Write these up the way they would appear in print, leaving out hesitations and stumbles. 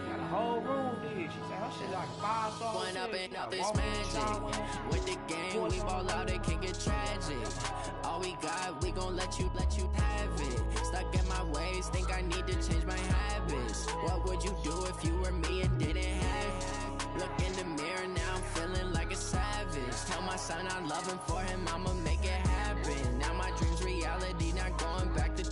got a whole room there. She said her shit like 5 stars. One up and up is magic. With the game, we ball out, it can get tragic. All we got, we gon' let you have it. Stuck in my ways, think I need to change my habits. What would you do if you were me and didn't have it? Look in the mirror, now I'm feeling like a savage. Tell my son I love him, for him I'ma make it happen. Now my dream's reality, not going back to.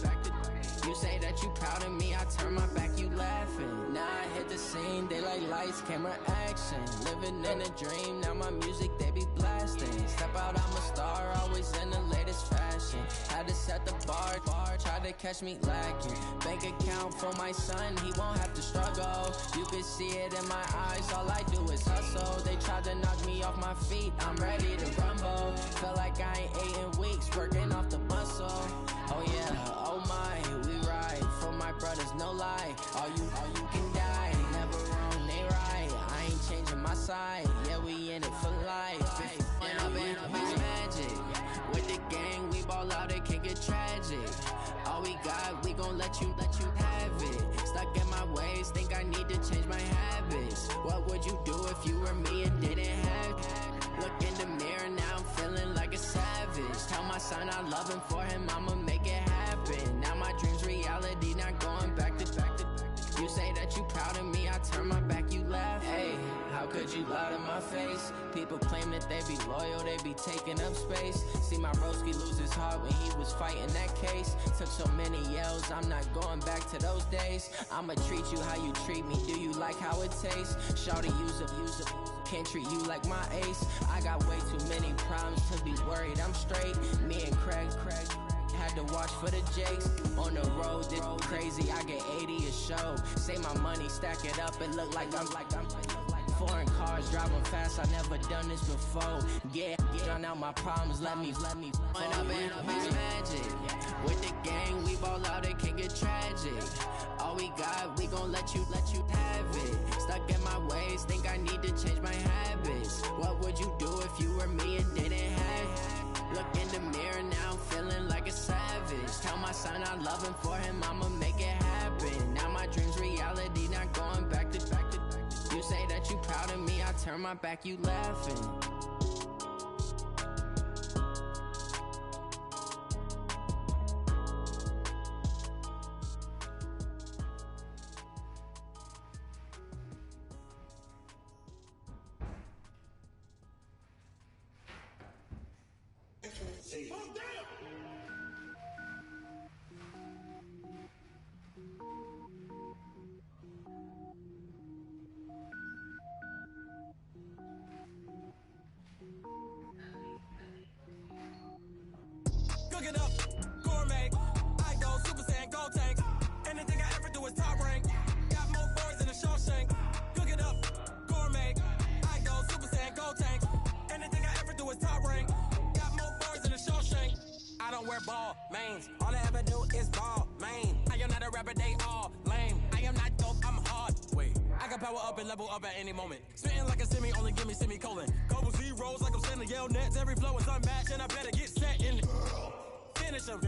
You say that you proud of me, I turn my back, you laughing. Now I hit the scene, they like lights, camera, action. Living in a dream, now my music, they be blasting. Step out, I'm a star, always in the latest fashion. Had to set the bar, try to catch me lacking. Bank account for my son, he won't have to struggle. You can see it in my eyes, all I do is hustle. They tried to knock me off my feet, I'm ready to rumble. Feel like I ain't ate in weeks, working off the muscle. Oh yeah, oh my, we ride for my brothers, no lie. All you can die, never wrong, they right. I ain't changing my side, yeah, we in it for life. When up and up is magic. With the gang, we ball out, it can get tragic. All we got, we gon' let you have it. Stuck in my ways, think I need to change my habits. What would you do if you were me and didn't have it? Look in the mirror, now I'm feeling like a savage. Tell my son I love him, for him I'ma make it happen. Now my dream's reality, not going back to. You say that you proud of me, I turn my back, you laugh. Hey, how could you lie to my face? People claim that they be loyal, they be taking up space. See my broski lose his heart when he was fighting that case. Took so many yells, I'm not going back to those days. I'ma treat you how you treat me, do you like how it tastes? Shawty, use a can't treat you like my ace. I got way too many problems to be worried, I'm straight. Me and Craig had to watch for the Jakes. On the road, this crazy, I get 80 a show. Say my money, stack it up, it look like I'm foreign cars, driving fast, I never done this before. Yeah, drown out my problems, let me One up and up is magic. With the gang, we ball out, it can get tragic. All we got, we gon' let you have it. Stuck in my ways, think I need to change my habits. What would you do if you were me and didn't have it? Look in the mirror, now I'm feeling like a savage. Tell my son I love him, for him I'ma make it happen. Now my dream's reality, not going back to. You say that you proud of me, I turn my back, you laughing. Cook it up, gourmet. I go Super Saiyan, go tank. Anything I ever do is top rank. Got more boys than a Shawshank. Cook it up, gourmet. I go Super Saiyan, go tank. Anything I ever do is top rank. Got more boys than a Shawshank. I don't wear ball mains. All I ever do is ball main. I am not a rapper, they all lame. I am not dope, I'm hard. Wait, I can power up and level up at any moment. Spitting like a semi, only give me semicolon. Couple zeros like I'm sending yell nets. Every flow is unmatched and I better get set in it. Finish them.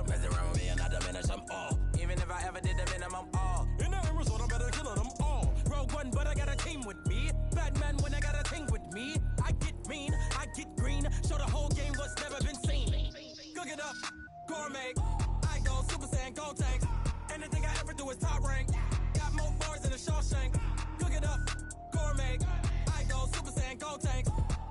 Mess around with me and I diminish them all. Even if I ever did the minimum, all. In the end result, I'm better killing them all. Rogue One, but I got a team with me. Batman when I got a team with me. I get mean, I get green. Show the whole game what's never been seen. Cook it up, gourmet. I go Super Saiyan, go tank. Anything I ever do is top rank. Got more bars than a Shawshank. Cook it up, gourmet. I go Super Saiyan, go tank.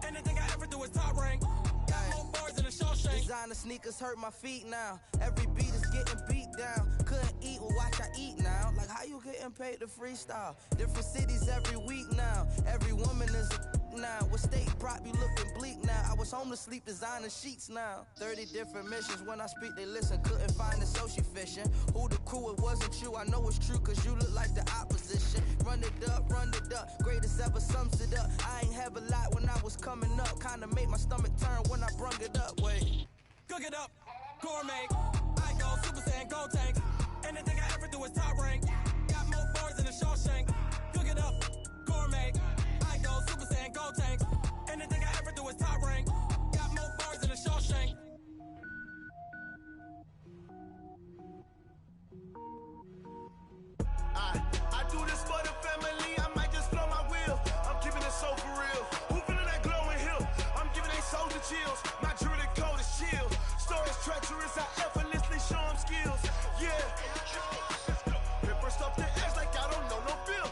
Anything I ever do is top rank. Got more bars than a Shawshank. Designer sneakers hurt my feet now. Every beat is getting beat down. Couldn't eat, well watch I eat now. Like how you getting paid to freestyle? Different cities every week now. Every woman is a now. What state prop you looking bleak now? I was home to sleep designer sheets now. 30 different missions. When I speak they listen. Couldn't find the social fishing. Who the crew? It wasn't you. I know it's true cause you look like the opposition. Run it up. Greatest ever sums it up. I ain't have a lot when I was coming up. Kinda made my stomach turn when I brung it up. Wait. Cook it up, gourmet. I go Super Saiyan, go tank. Anything I ever do is top rank. Got more bars than a Shawshank. Cook it up, gourmet. I go Super Saiyan, go tank. Anything I ever do is top rank. Got more bars than a Shawshank. I do this for the family, I might just blow my wheel. I'm keeping it so for real. Who feeling that glowing hill? I'm giving they soldier chills. My jewelry code is chill. Stories treacherous, I effortlessly show them skills. Yeah. Paper stuff the edge like I don't know no feel.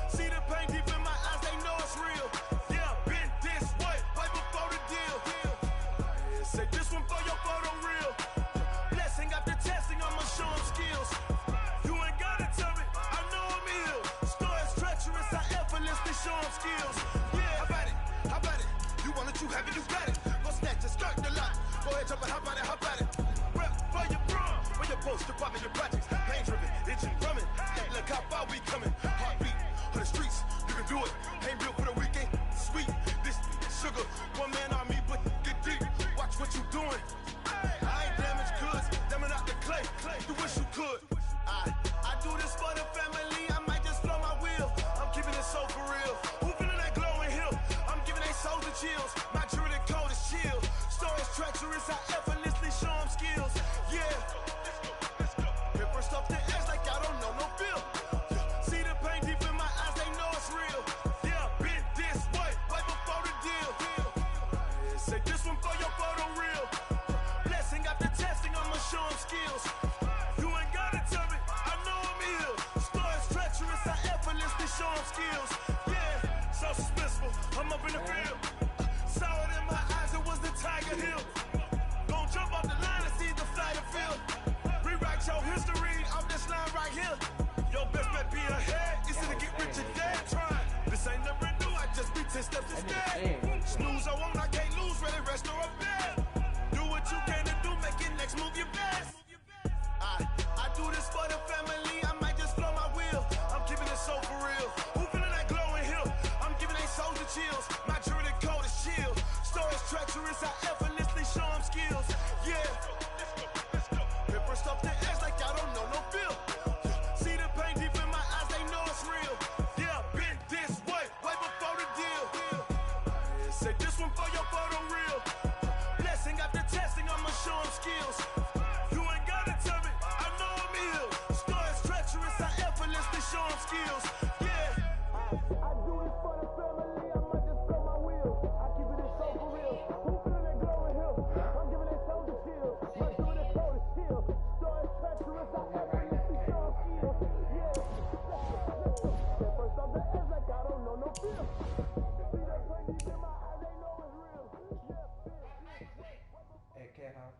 See the pain deep in my eyes, they know it's real. Yeah, been this way, way before the deal. Say this one for your photo real. Blessing after testing, I'ma show them skills. You ain't gotta tell me, I know I'm ill. Stories treacherous, I effortlessly show them skills. Yeah, how about it? You want it, you have it, you got it. Go snatch it, start the lot. Go ahead, jump it, how about it? Rep for your brum, for your post, department, your projects. Pain driven, itching, drumming. Hey, look how far we coming. Heartbeat on the streets, you can do it. Ain't built for the weekend, sweet. This sugar, one man army, but get deep. Watch what you doing. I ain't damaged goods, damn out the clay. You wish you could. I do this for the family, I might just blow my wheel. I'm keeping it so for real. Who feeling that glowing hill? I'm giving they soldier chills. My jewelry code is chill. Stories treacherous, I effortlessly show them skills. Yeah. Paper stuff the edge like I don't know no feel. See the pain deep in my eyes, they know it's real. Yeah, been this way, way before the deal. Say this one for your photo real. Blessing after testing, I'ma show them skills. You ain't gotta tell me, I know I'm ill. Stories treacherous, I effortlessly show them skills. Yeah, so suspenseful, I'm up in the field. Saw it in my eyes, it was the Tiger Hill. Gon' jump off the line and see the flight of field. Rewrite your history off this line right here. Your best bet be ahead, easy to get rich and dead trying. This ain't never new, I just be 10 steps instead. Snooze I won't, I can't lose, ready, rest or a bed. Do what you can to do, make it next move your best. I do this for the family, I might just blow my wheel. I'm keeping it so for real. Who feeling that glowing hill? I'm giving they soldier chills. My jewelry code is chill. Stories treacherous, I effortlessly show them skills. Yeah. Paper stuff the edge like I don't know no feel. See the pain deep in my eyes, they know it's real. Yeah, been this way, way before the deal. Say this one for your photo real. Blessing after testing, I'ma show them skills. You ain't gotta tell me, I know I'm ill. Stories treacherous, I effortlessly show them skills. Yeah. I do this for the family, I might just blow my wheel. I keep it so for real. Who feeling that glowing hill? I'm giving they soldier chills. My jewelry code is chill. Stories treacherous, I effortlessly show them skills. Yeah. First off the edge like I don't know no feel. See that pain deep in my eyes, they know it's real. Yeah, Hey, Cat House.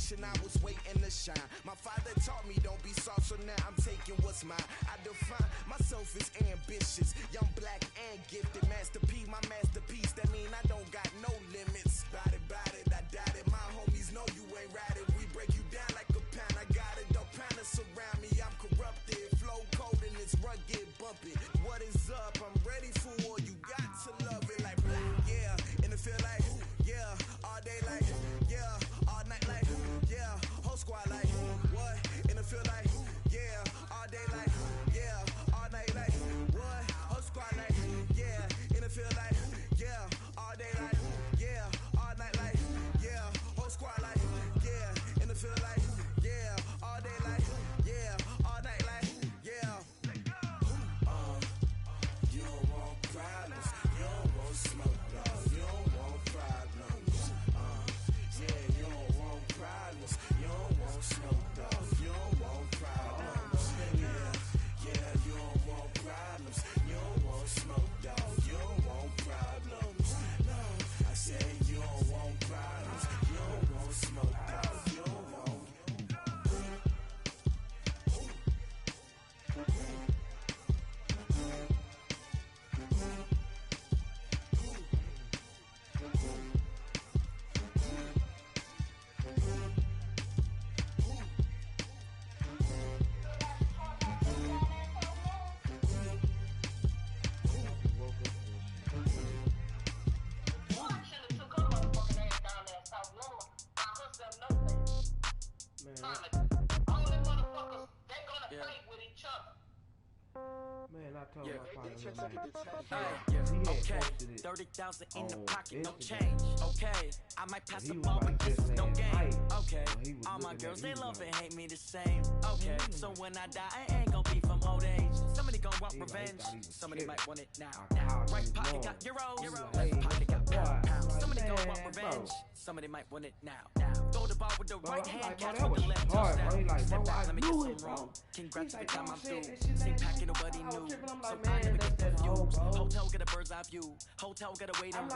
generation, I was waiting to shine. My father taught me don't be soft, so now I'm taking what's mine. I define myself as ambitious, young, black, and gifted. Master P, my masterpiece, that mean I don't got no limits. Bout it, I doubt it. My homies know you ain't right it. We break you down like a pound. I got it, don't pound us around me. I'm corrupted, flow cold and it's rugged, bumpy. What is up? I'm ready for war. You got to love it like yeah, and it feel like yeah, all day like yeah, all night like yeah, whole squad like what? And it feel like yeah, all day like yeah, all night like what? Whole squad like yeah, and it feel like yeah, all day like yeah, all night like yeah, whole squad like yeah, and it feel like yeah, all day like yeah, all night like yeah. You don't want problems, you don't want smoke, dog. You don't want problems. Yeah, you don't want problems, you don't want smoke, dog. You don't want problems. Yeah, you don't want problems, you don't want smoke, dog. You don't want problems. No, I said you don't want problems, you don't want smoke, dog. You don't want. Man, I told my partner, man, Okay, 30,000 in the pocket, no change. Okay, I might pass the ball, but this is no game. Okay, all my girls, they love and hate me the same. Okay, so when I die, I ain't gonna be from old age. Somebody gon' want revenge, somebody might want it now. Right pocket got euros, left pocket got pounds. Somebody gon' want revenge, somebody might want it now. Throw the ball with the right hand, catch with the left touchdown. Step back, let me get some room. Congrats every time I'm through. Same packet, nobody knew. So I never get confused. Hotel get a bird's eye view. Hotel get a waiting room.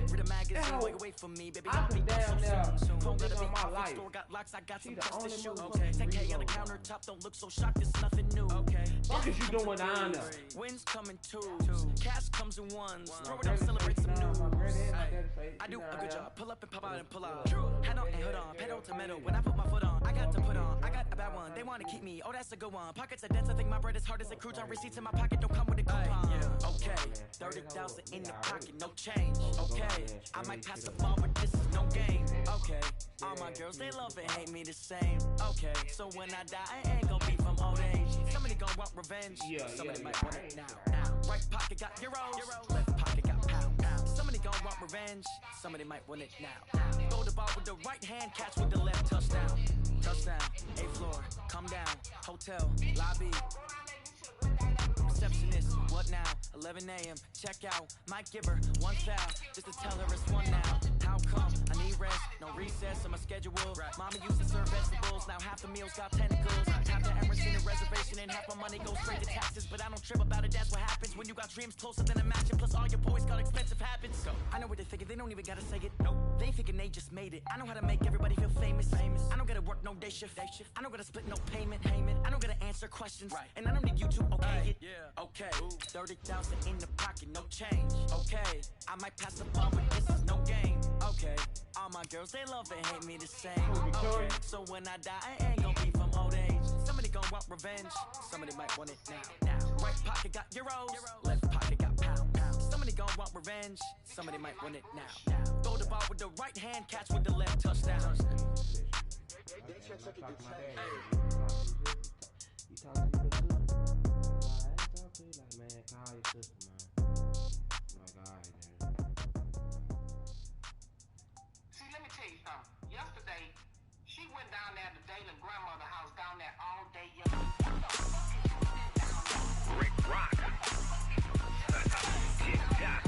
Read a magazine, wait, wait for me, baby. I'll be there so soon. Phone gotta be off, store got locks, I got some trust to shoot. Okay, 10K on the countertop, don't look so shocked, it's nothing new. Okay, what is you doing down there? Wins come in twos, cash comes in ones. Throw it up, celebrate some news. I do a good job, pull up and pop out and pull out. Head on and hood on, pedal to metal. When I put my foot on, I got to put on. I got a bad one, they wanna keep me. Oh, that's a good one. Pockets are dense, I think my bread is hard as a crouton. Receipts in my pocket don't come with a coupon. Okay, 30,000 in the pocket, no change. Okay, I might pass the ball, but this is no game. Okay, all my girls, they love and hate me the same. Okay, so when I die, I ain't gonna be from old age. Somebody gon' want revenge, somebody might want it now. Right pocket got euros, left pocket got pounds. Somebody gon' want revenge, somebody might want it now. Throw the ball with the right hand, catch with the left touchdown. Touchdown, 8th floor, come down, hotel, lobby. Receptionist, what now? 11 a.m. Check out. Might give her one foul just to tell her it's one now. How come? I need rest, no recess in my schedule. Mama used to serve vegetables, now half the meals got tentacles. Half the Emirates in a reservation and half my money goes straight to taxes. But I don't trip about it, that's what happens when you got dreams closer than a mansion. Plus all your boys got expensive habits. I know what they're thinking, they don't even gotta say it. Nope, they ain't thinking they just made it. I know how to make everybody feel famous. I don't gotta work no day shift. I don't gotta split no payment. I don't gotta answer questions. And I don't need you to okay it. Okay, 30,000 in the pocket, no change. Okay, I might pass the ball, but this is no game. Okay, all my girls, they love and hate me the same. Okay, so when I die, I ain't gonna be from old age. Somebody gon' want revenge, somebody might want it now. Right pocket got euros, left pocket got pounds. Somebody gon' want revenge, somebody might want it now. Throw the ball with the right hand, catch with the left touchdown. You talking to your good? Like, man, call your sister, man. Like, alright, man. See, let me tell you something. Yesterday, she went down there to Dalen grandmother's house down there all day yesterday. Rick Rock. TikTok.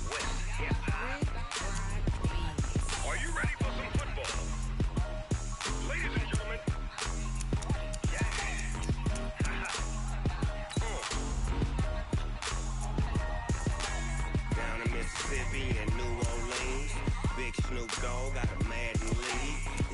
West Hip Hop. Are you ready for some football? Ladies and gentlemen. Mississippi and New Orleans, Big Snoop Dogg got a Madden lead.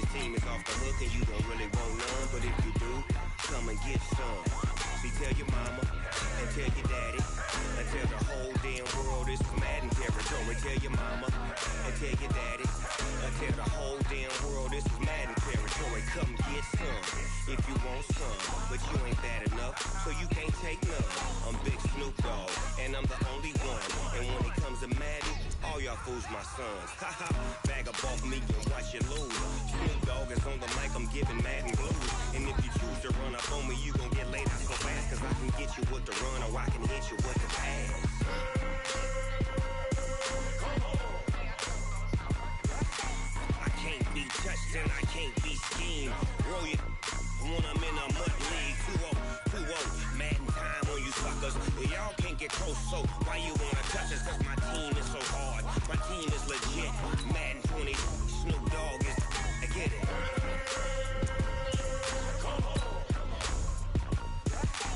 tell the whole damn world this is Madden territory. Come get some if you want some, but you ain't bad enough, so you can't take none. I'm Big Snoop Dogg, and I'm the only one. And when it comes to Madden, all y'all fools my sons. Haha, bag up off me and watch you lose. Snoop Dogg is on the mic, I'm giving Madden blues. And if you choose to run up on me, you gon' get laid out so fast, cause I can get you with the run or I can hit you with the pass. I can't be touched and I can't be schemed. Roll you when I'm in a mud league. 2-0, Madden time on you suckers. Y'all can't get close, so why you wanna touch us? Cause my team is so hard, my team is legit. Madden 20, Snoop Dogg is, I get it.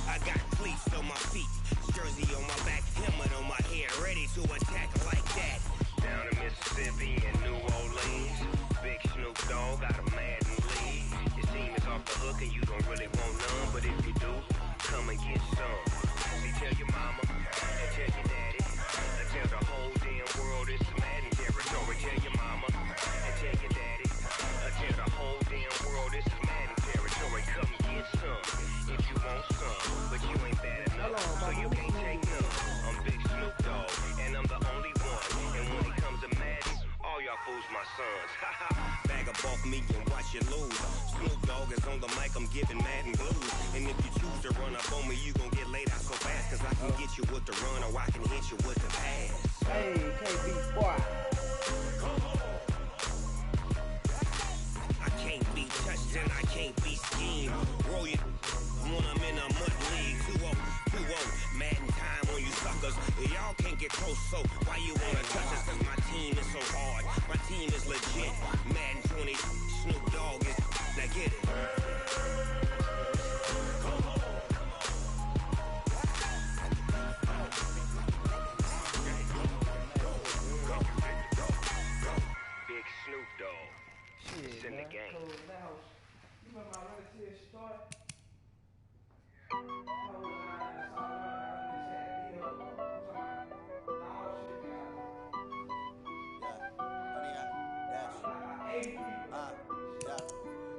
I got cleats on my feet, jersey on my back, helmet on my head, ready to attack like that. Down in Mississippi and New Orleans, Big Snoop Dogg got a Madden lead. Your team is off the hook and you don't really want none, but if you do, come and get some. See, tell your mama and tell your daddy, and tell the whole damn world it's Madden territory. Tell your mama and tell your daddy, and tell the whole damn world it's Madden territory. Come get some if you want some, but you ain't bad enough, so you can't take none. I'm Big Snoop Dogg, and I'm the only one. And when it comes to Madden, all y'all fools my sons. Bag up off me and watch you lose. Snoop Dogg is on the mic, I'm giving Madden blues. And if you choose to run up on me, you gon' get laid out so fast, cause I can get you with the run or I can hit you with the pass. Hey, KB boy. I can't be touched and I can't be schemed. Roll you when I'm in a mud league. 2-0, Madden time on you suckers. Y'all can't get close, so why you wanna touch us? Cause my team is so hard, my team is legit. Madden 20, Snoop Dogg is, now get it. Big Snoop Dogg, it's in the game. You remember my relative story?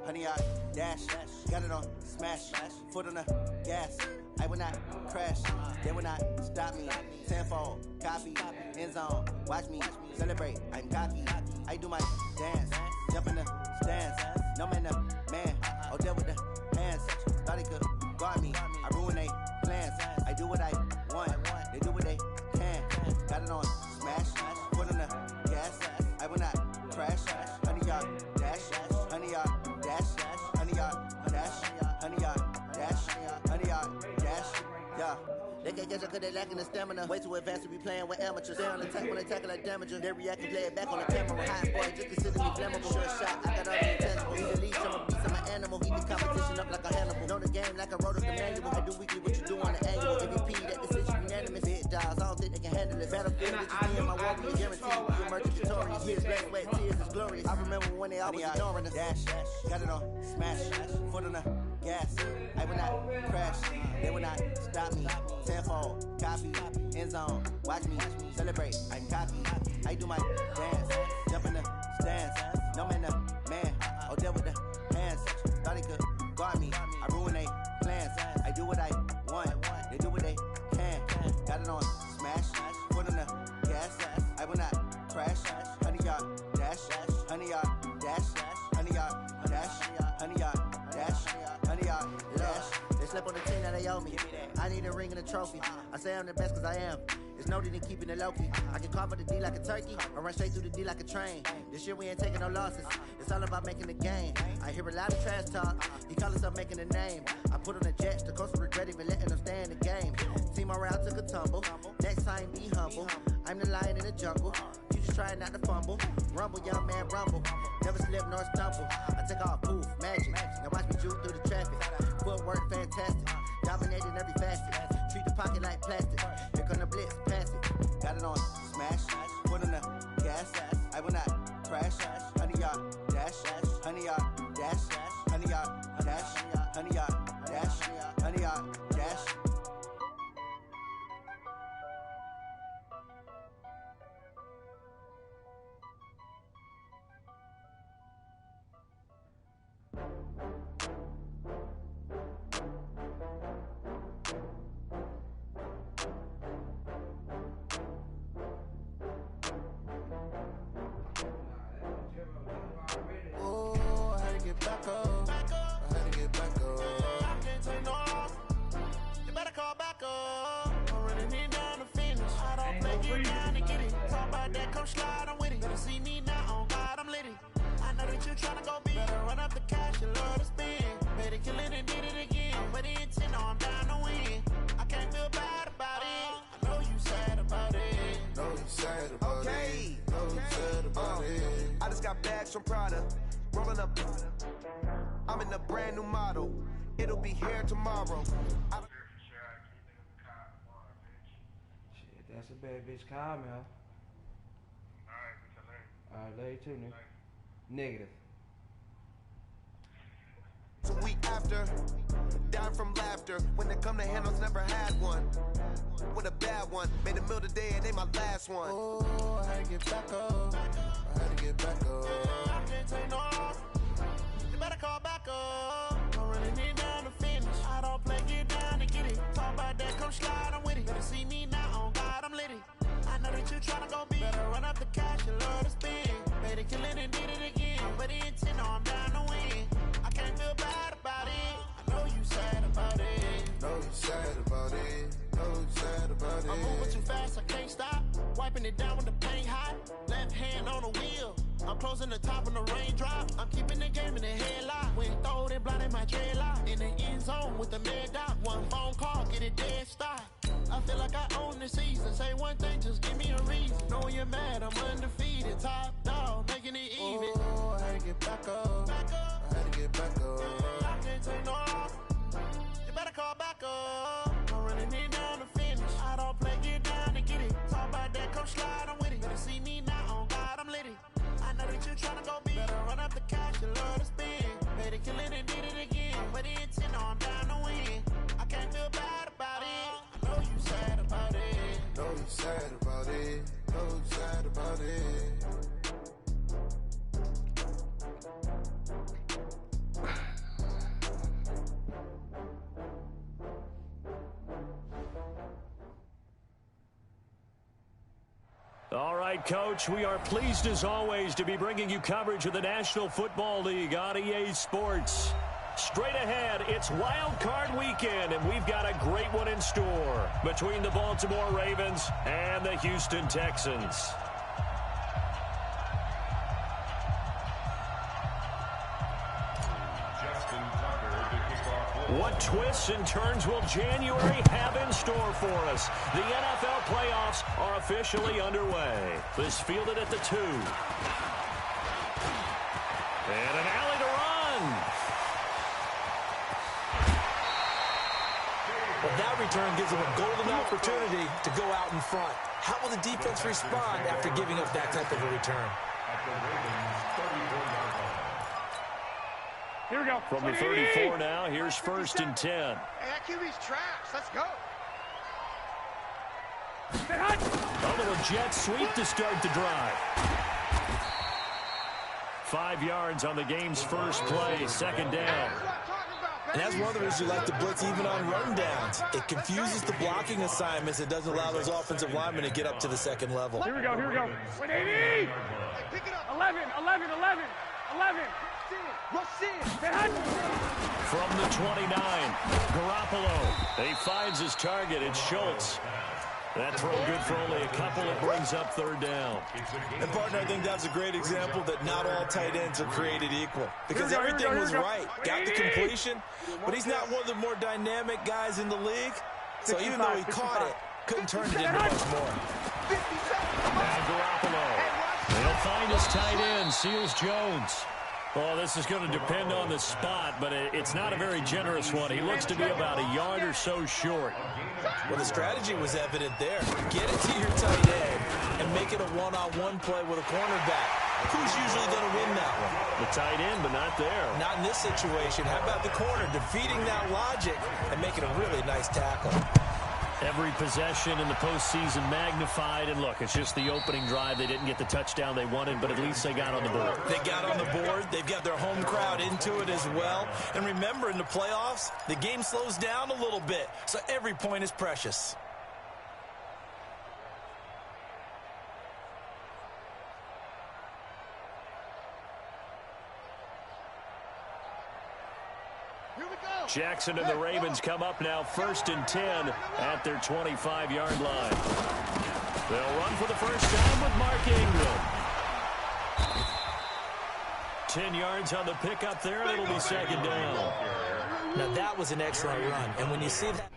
Honey, I dash, got it on smash, foot on the gas. I will not crash, they will not stop me. Tenfold, copy, end zone, watch me celebrate. I'm cocky, I do my dance, jump in the stands. No man, the man, oh there with the hands. Thought he could guard me, I ruin they plans. I do what I want, they do what they can. Got it on smash, foot on the gas. I will not crash, honey, y'all dash, honey, y'all dash, honey, y'all dash, honey, y'all dash, honey, y'all dash, yeah. They can't get you cause they lacking the stamina. Way too advanced to be playing with amateurs. Stay on attack when they tackle like damager. They react and play it back on the camera. Hot boy, just consider me flammable. Sure shot, I got all the intangible. He the lead, some of beast, I'm an animal. He the competition up like a Hannibal. Know the game like I wrote up the manual. I do weekly what you do on the annual. MVP, that decision unanimous. Big dogs, I don't think they can handle it. Battlefield, bitches, me and my warrior. Guaranteed we emerge victorious. Years, blood, sweat, tears is glorious. I remember when they always ignoring us. Dash, got it on smash, foot on the gas. I will not crash, they will not stop me. Tenfold, copy, end zone, watch me celebrate. I'm cocky, I do my dance, jump in the stands. No man, the man, oh there with the hands. Thought he could guard me, I ruin they plans. I do what I want, they do what they can. Got it on smash, foot on the gas. I will not crash, honey y'all dash, honey y'all dash, honey y'all dash, honey y'all dash, honey y'all dash. They slept on the team, now they owe me. I need a ring and a trophy. I say I'm the best cause I am. It's no need in keeping it low-key. I can carve up the D like a turkey, or run straight through the D like a train. This year we ain't taking no losses. It's all about making the game. I hear a lot of trash talk. He call himself making a name. I put on the jets, the coach will regret even letting them stay in the game. Team morale took a tumble. Next time be humble. I'm the lion in the jungle. You just trying not to fumble. Rumble, young man, rumble. Never slip nor stumble. I take off, poof, magic. Now watch me juke through the traffic. Footwork fantastic. Dominating every facet. Treat the pocket like plastic. Here come the blitz, pass it. Got it on smash. Foot on the gas. I will not crash. Honey, y'all dash. Honey, y'all dash. Honey, y'all dash. Honey, y'all dash. Honey, y'all dash. that you tryna go be. Better run up the cash, you love to spend. Made it, kill it, and did it again. But in 10, no, I'm down to win. I can't feel bad about it. I know you sad about it. Know you sad about it. Know you sad about it. I just got bags from Prada. Rolling up. I'm in a brand new model. It'll be here tomorrow. Shit, that's a bad bitch. Call me, huh? Alright, love you too, nigga. Negative. A week after, down from laughter. When they come to handles, never had one. With a bad one, made a meal today and they my last one. Oh, I had to get back up. I had to get back up. I can't take no loss. You better call back up. I'm really need down to finish. I don't play, get down to get it. Talk about that, come slide, I'm with it. Better see me now, on God, I'm litty. I know that you tryna go be. Better run up the cash, you love to spend. Made it, kill it, and did it again. But in 10, no, I'm down to win. I can't feel bad about it. I know you sad about it. Know you sad about it. Know you sad about it. I'm moving too fast, I can't stop. Wiping it down with the paint hot. Left hand on the wheel. I'm closing the top when the raindrop. I'm keeping the game in the headlock. When throwed and blinded my dreadlock. In the end zone with the mad dot. One phone call, get it dead stop. I feel like I own the season. Say one thing, just give me a reason. Knowing you're mad, I'm undefeated. Top dog, making it even. Oh, I had to get back up. I had to get back up. I can't take no loss. You better call back up. I'm running it down to finish. I don't play, get down to get it. Talk about that, come slide, I'm with it. Better see me now, on God, I'm litty. I know that you tryna go be. Better run up the cash, you love to spend. Made it, kill it, and did it again. But in 10, no, I'm down to win. I can't feel bad about it. I know you sad about it. Know you sad about it. Know you sad about it. All right, Coach, we are pleased as always to be bringing you coverage of the National Football League on EA Sports. Straight ahead, it's Wild Card Weekend, and we've got a great one in store between the Baltimore Ravens and the Houston Texans. What twists and turns will January have in store for us? The NFL playoffs are officially underway. This fielded at the 2. And an alley to run. Well, that return gives them a golden opportunity to go out in front. How will the defense respond after giving up that type of a return? Here we go. From the 34 now, here's 1st and 10. Hey, that QB's trash. Let's go. A little jet sweep to start the drive. 5 yards on the game's first play, 2nd down. And that's one of the reasons you like to blitz even on run downs. It confuses the blocking assignments. It doesn't allow those offensive linemen to get up to the second level. Here we go, here we go. 180! 11, 11, 11, 11. From the 29, Garoppolo. He finds his target. It's Schultz. That throw good for only a couple. It brings up 3rd down. And, partner, I think that's a great example that not all tight ends are created equal. Because everything was right. Got the completion, but he's not one of the more dynamic guys in the league. So even though he caught it, couldn't turn it into much more. Now Garoppolo. They'll find his tight end, Seals Jones. Well, this is going to depend on the spot, but it's not a very generous one. He looks to be about a yard or so short. Well, the strategy was evident there. Get it to your tight end and make it a one-on-one play with a cornerback. Who's usually going to win that one? The tight end, but not there. Not in this situation. How about the corner defeating that logic and making a really nice tackle? Every possession in the postseason magnified. And look, it's just the opening drive. They didn't get the touchdown they wanted, but at least they got on the board. They got on the board. They've got their home crowd into it as well. And remember, in the playoffs, the game slows down a little bit, so every point is precious. Jackson and the Ravens come up now 1st and 10 at their 25-yard line. They'll run for the first time with Mark Ingram. 10 yards on the pickup there, and it'll be second down. Now, that was an excellent run. And when you see that,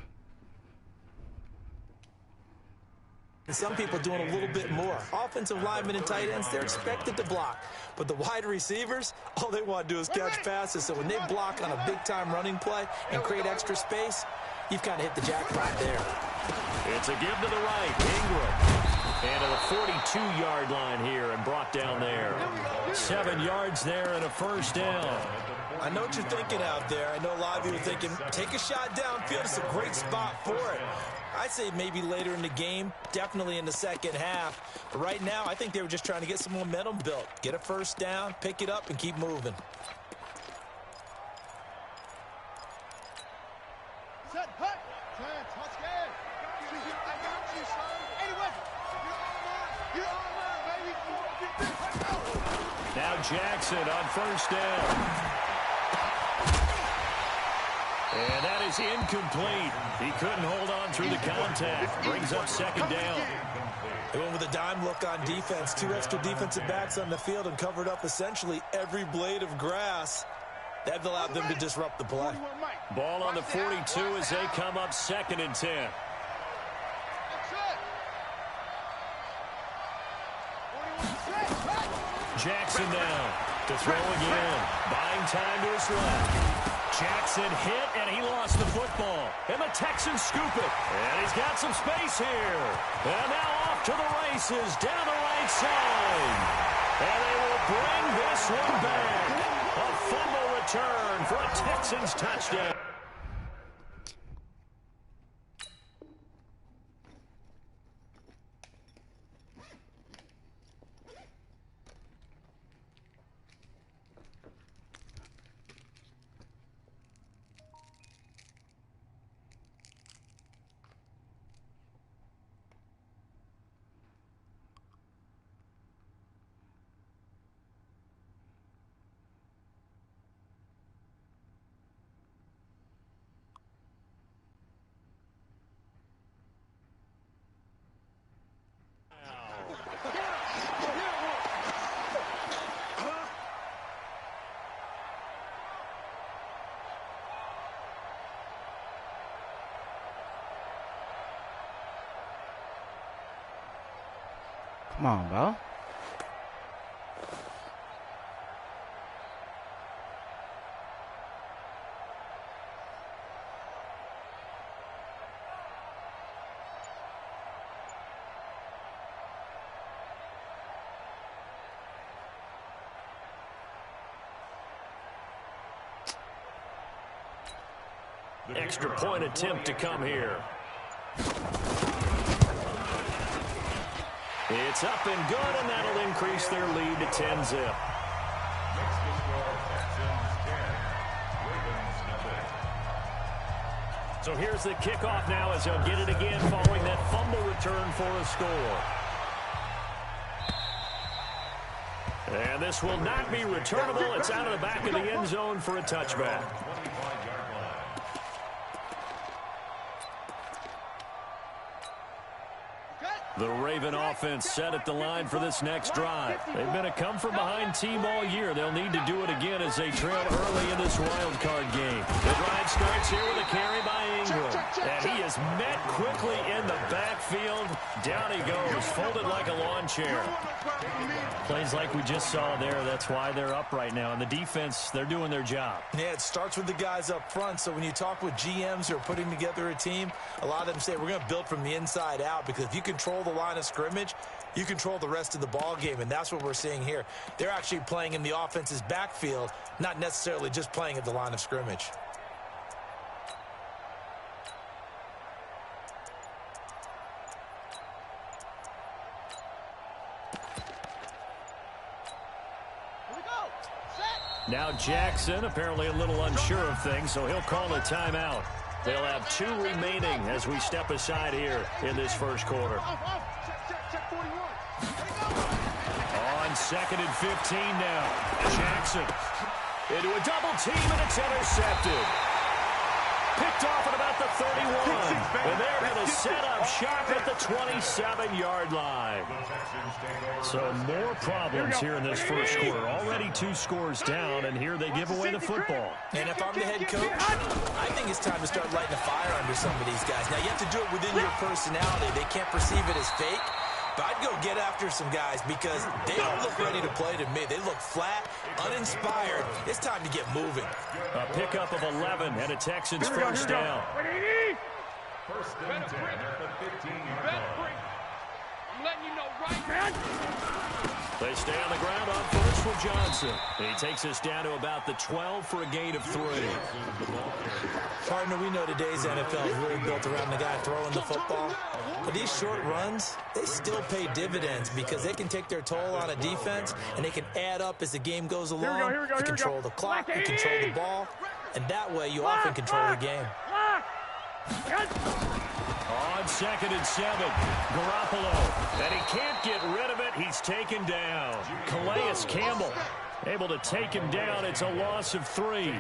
some people doing a little bit more. Offensive linemen and tight ends, they're expected to block. But the wide receivers, all they want to do is catch passes. So when they block on a big-time running play and create extra space, you've kind of hit the jackpot there. It's a give to the right. Ingram. And to the 42-yard line here and brought down there. 7 yards there and a first down. I know what you're thinking out there. I know a lot of you are thinking, take a shot downfield. It's a great spot for it. I'd say maybe later in the game, definitely in the second half. But right now, I think they were just trying to get some momentum built. Get a first down, pick it up, and keep moving. Set, hut. Turn, touchdown. I got you, son. Anyway, you're on mine, baby. Now Jackson on first down. And that is incomplete. He couldn't hold on through the contact. Brings up second down. They went with a dime look on defense. 2 extra defensive backs on the field and covered up essentially every blade of grass. That allowed them to disrupt the play. Ball on the 42 as they come up 2nd and 10. Jackson down to throw again. Buying time to his left. Jackson hit, and he lost the football. And the Texans scoop it. And he's got some space here. And now off to the races down the right side. And they will bring this one back. A fumble return for a Texans touchdown. Come on, bro. Extra point attempt to come here. It's up and good, and that'll increase their lead to 10-zip. So here's the kickoff now as they'll get it again following that fumble return for a score. And this will not be returnable. It's out of the back of the end zone for a touchback. The Raven offense set at the line for this next drive. They've been a come-from-behind team all year. They'll need to do it again as they trail early in this wild card game. The drive starts here with a carry by Ingram. And he is met quickly in the backfield. Down he goes, folded like a lawn chair. Plays like we just saw there. That's why they're up right now. And the defense, they're doing their job. Yeah, it starts with the guys up front. So when you talk with GMs who are putting together a team, a lot of them say, we're going to build from the inside out, because if you control the line of scrimmage, you control the rest of the ball game, and that's what we're seeing here. They're actually playing in the offense's backfield, not necessarily just playing at the line of scrimmage. Now Jackson apparently a little unsure of things, so he'll call a timeout. They'll have 2 remaining as we step aside here in this first quarter. On 2nd and 15 now. Jackson into a double team, and it's intercepted. picked off at about the 31. And they're going to set up shop at the 27-yard line. So more problems here in this first quarter. Already 2 scores down, and here they give away the football. And if I'm the head coach, I think it's time to start lighting a fire under some of these guys. Now, you have to do it within your personality. They can't perceive it as fake. But I'd go get after some guys because they don't look ready to play to me. They look flat, uninspired. It's time to get moving. A pickup of 11 and a Texans first down. First and 10 at the 15-yard line. I'm letting you know right now. They stay on the ground on first for Johnson. He takes us down to about the 12 for a gain of 3. Partner, we know today's NFL is really built around the guy throwing the football. But these short runs, they still pay dividends because they can take their toll on a defense, and they can add up as the game goes along. You control the clock, you control the ball, and that way you often control the game. On 2nd and 7, Garoppolo, and he can't get rid of it. He's taken down. Calais Campbell able to take him down. It's a loss of 3.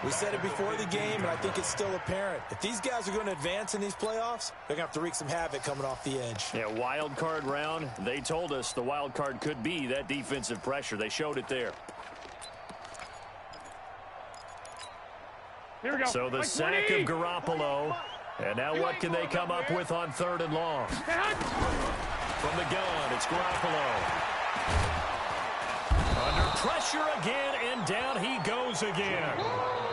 We said it before the game, and I think it's still apparent. If these guys are going to advance in these playoffs, they're going to have to wreak some havoc coming off the edge. Yeah, wild card round. They told us the wild card could be that defensive pressure. They showed it there. Here we go. So the sack of Garoppolo. And now what can they come up with on 3rd and long? From the gun, it's Garoppolo. Under pressure again, and down he goes again.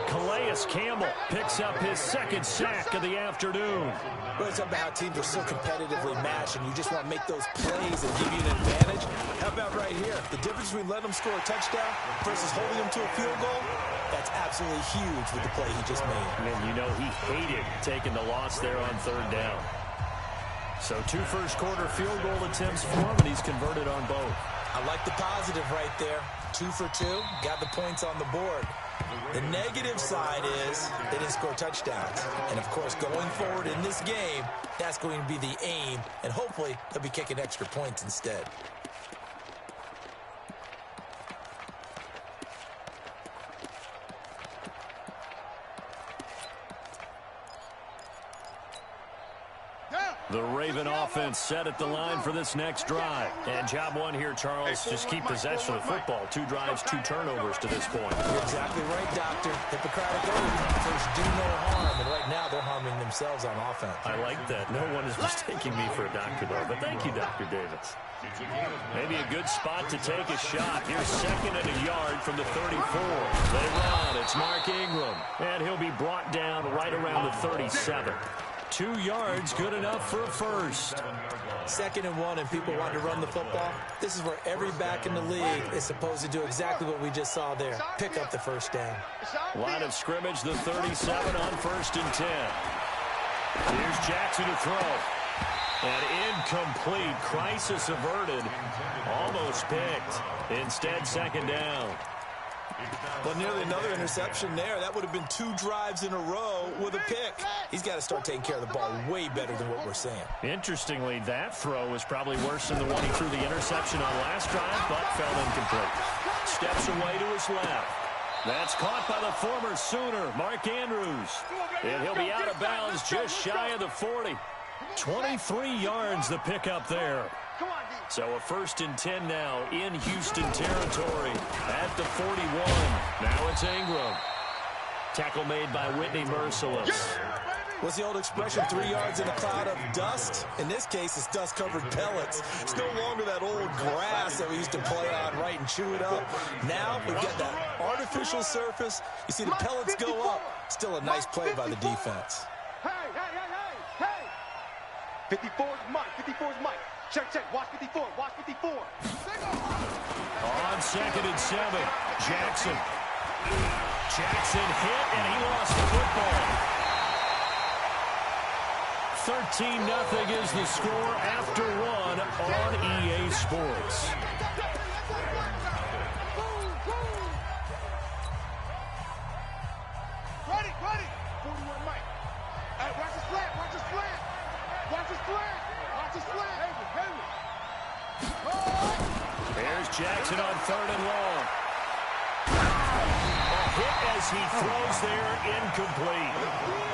Calais Campbell picks up his 2nd sack of the afternoon. Well, it's about how teams are so competitively matched, and you just want to make those plays and give you an advantage. How about right here? The difference between letting them score a touchdown versus holding them to a field goal, that's absolutely huge with the play he just made. And you know he hated taking the loss there on 3rd down. So 2 first-quarter field goal attempts for him, and he's converted on both. I like the positive right there. 2 for 2, got the points on the board. The negative side is they didn't score touchdowns. And, of course, going forward in this game, that's going to be the aim, and hopefully they'll be kicking extra points instead. The Raven offense set at the line for this next drive. And job one here, Charles, just keep possession of the football. 2 drives, 2 turnovers to this point. You're exactly right, Doctor. Hippocratic oath. First, do no harm. And right now, they're harming themselves on offense. I like that. No one is mistaking me for a doctor, though. But thank you, Dr. Davis. Maybe a good spot to take a shot. Here's 2nd and a yard from the 34. They run. It's Mark Ingram. And he'll be brought down right around the 37. 2 yards, good enough for a first. 2nd and 1, and people want to run the football. This is where every back in the league is supposed to do exactly what we just saw there. Pick up the first down. Line of scrimmage, the 37 on 1st and 10. Here's Jackson to throw. And incomplete. Crisis averted. Almost picked. Instead, 2nd down. Well, nearly another interception there. That would have been 2 drives in a row with a pick. He's got to start taking care of the ball way better than what we're seeing. Interestingly, that throw was probably worse than the one he threw the interception on last drive, but fell incomplete. Steps away to his left. That's caught by the former Sooner, Mark Andrews. And he'll be out of bounds just shy of the 40. 23 yards the pickup there. So a 1st and 10 now in Houston territory at the 41. Now it's Ingram. Tackle made by Whitney Merciless. What's the old expression, 3 yards in a cloud of dust? In this case, it's dust-covered pellets. It's no longer that old grass that we used to play on, right, and chew it up. Now we've got that artificial surface. You see the pellets go up. Still a nice play by the defense. Hey! 54's Mike. 54's Mike. Check. Watch 54. Watch 54. On 2nd and 7, Jackson. Jackson hit, and he lost the football. 13-0 is the score after 1 on EA Sports. Ready. 41 Mike. Hey, watch his flat. There's Jackson on 3rd and long. hit as he throws there, incomplete.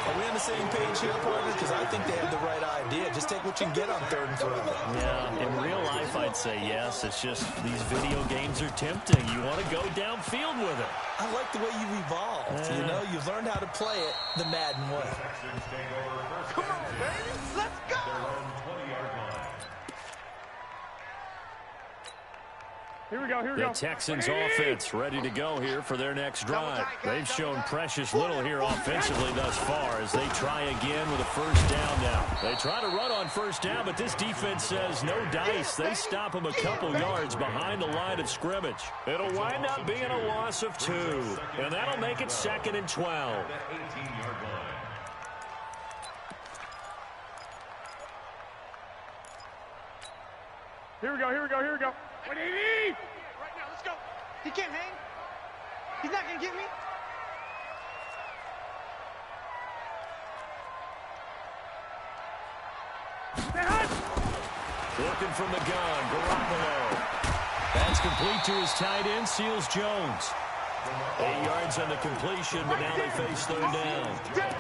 Are we on the same page here, partner? Because I think they have the right idea. Just take what you can get on 3rd and forever. Yeah, in real life, I'd say yes. It's just these video games are tempting. You want to go downfield with it. I like the way you've evolved. You know, you've learned how to play it the Madden way. Come on, baby. Let's go. Here we go, here we The go. Texans offense ready to go here for their next drive. They've shown precious little here offensively thus far as they try again with a first down now. They try to run on first down, but this defense says no dice. They stop them a couple yards behind the line of scrimmage. It'll wind up being a loss of 2, and that'll make it 2nd and 12. Here we go, here we go, here we go. What do you need? Right now, let's go. He can't hang. He's not going to get me. Looking from the gun, Garoppolo. That's complete to his tight end, Seals Jones. 8 yards on the completion, but now they face 3rd down.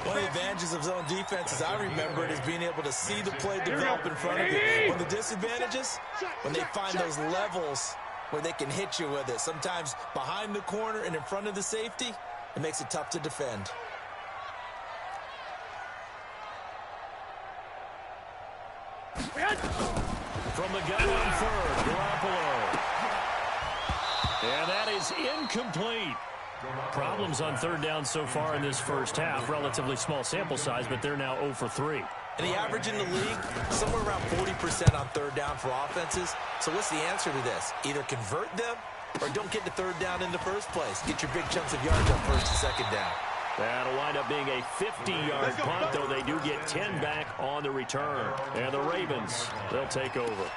One of the advantages of zone defense, as I remember it, is being able to see the play develop in front of you. One of the disadvantages, when they find those levels where they can hit you with it, sometimes behind the corner and in front of the safety, it makes it tough to defend. From the gun on 3rd, Garoppolo. And that is incomplete. Problems on 3rd down so far in this first half. Relatively small sample size, but they're now 0 for 3. And the average in the league, somewhere around 40% on 3rd down for offenses. So what's the answer to this? Either convert them or don't get to 3rd down in the first place. Get your big chunks of yards on 1st and 2nd down. That'll wind up being a 50-yard punt, though they do get 10 back on the return. And the Ravens, they'll take over.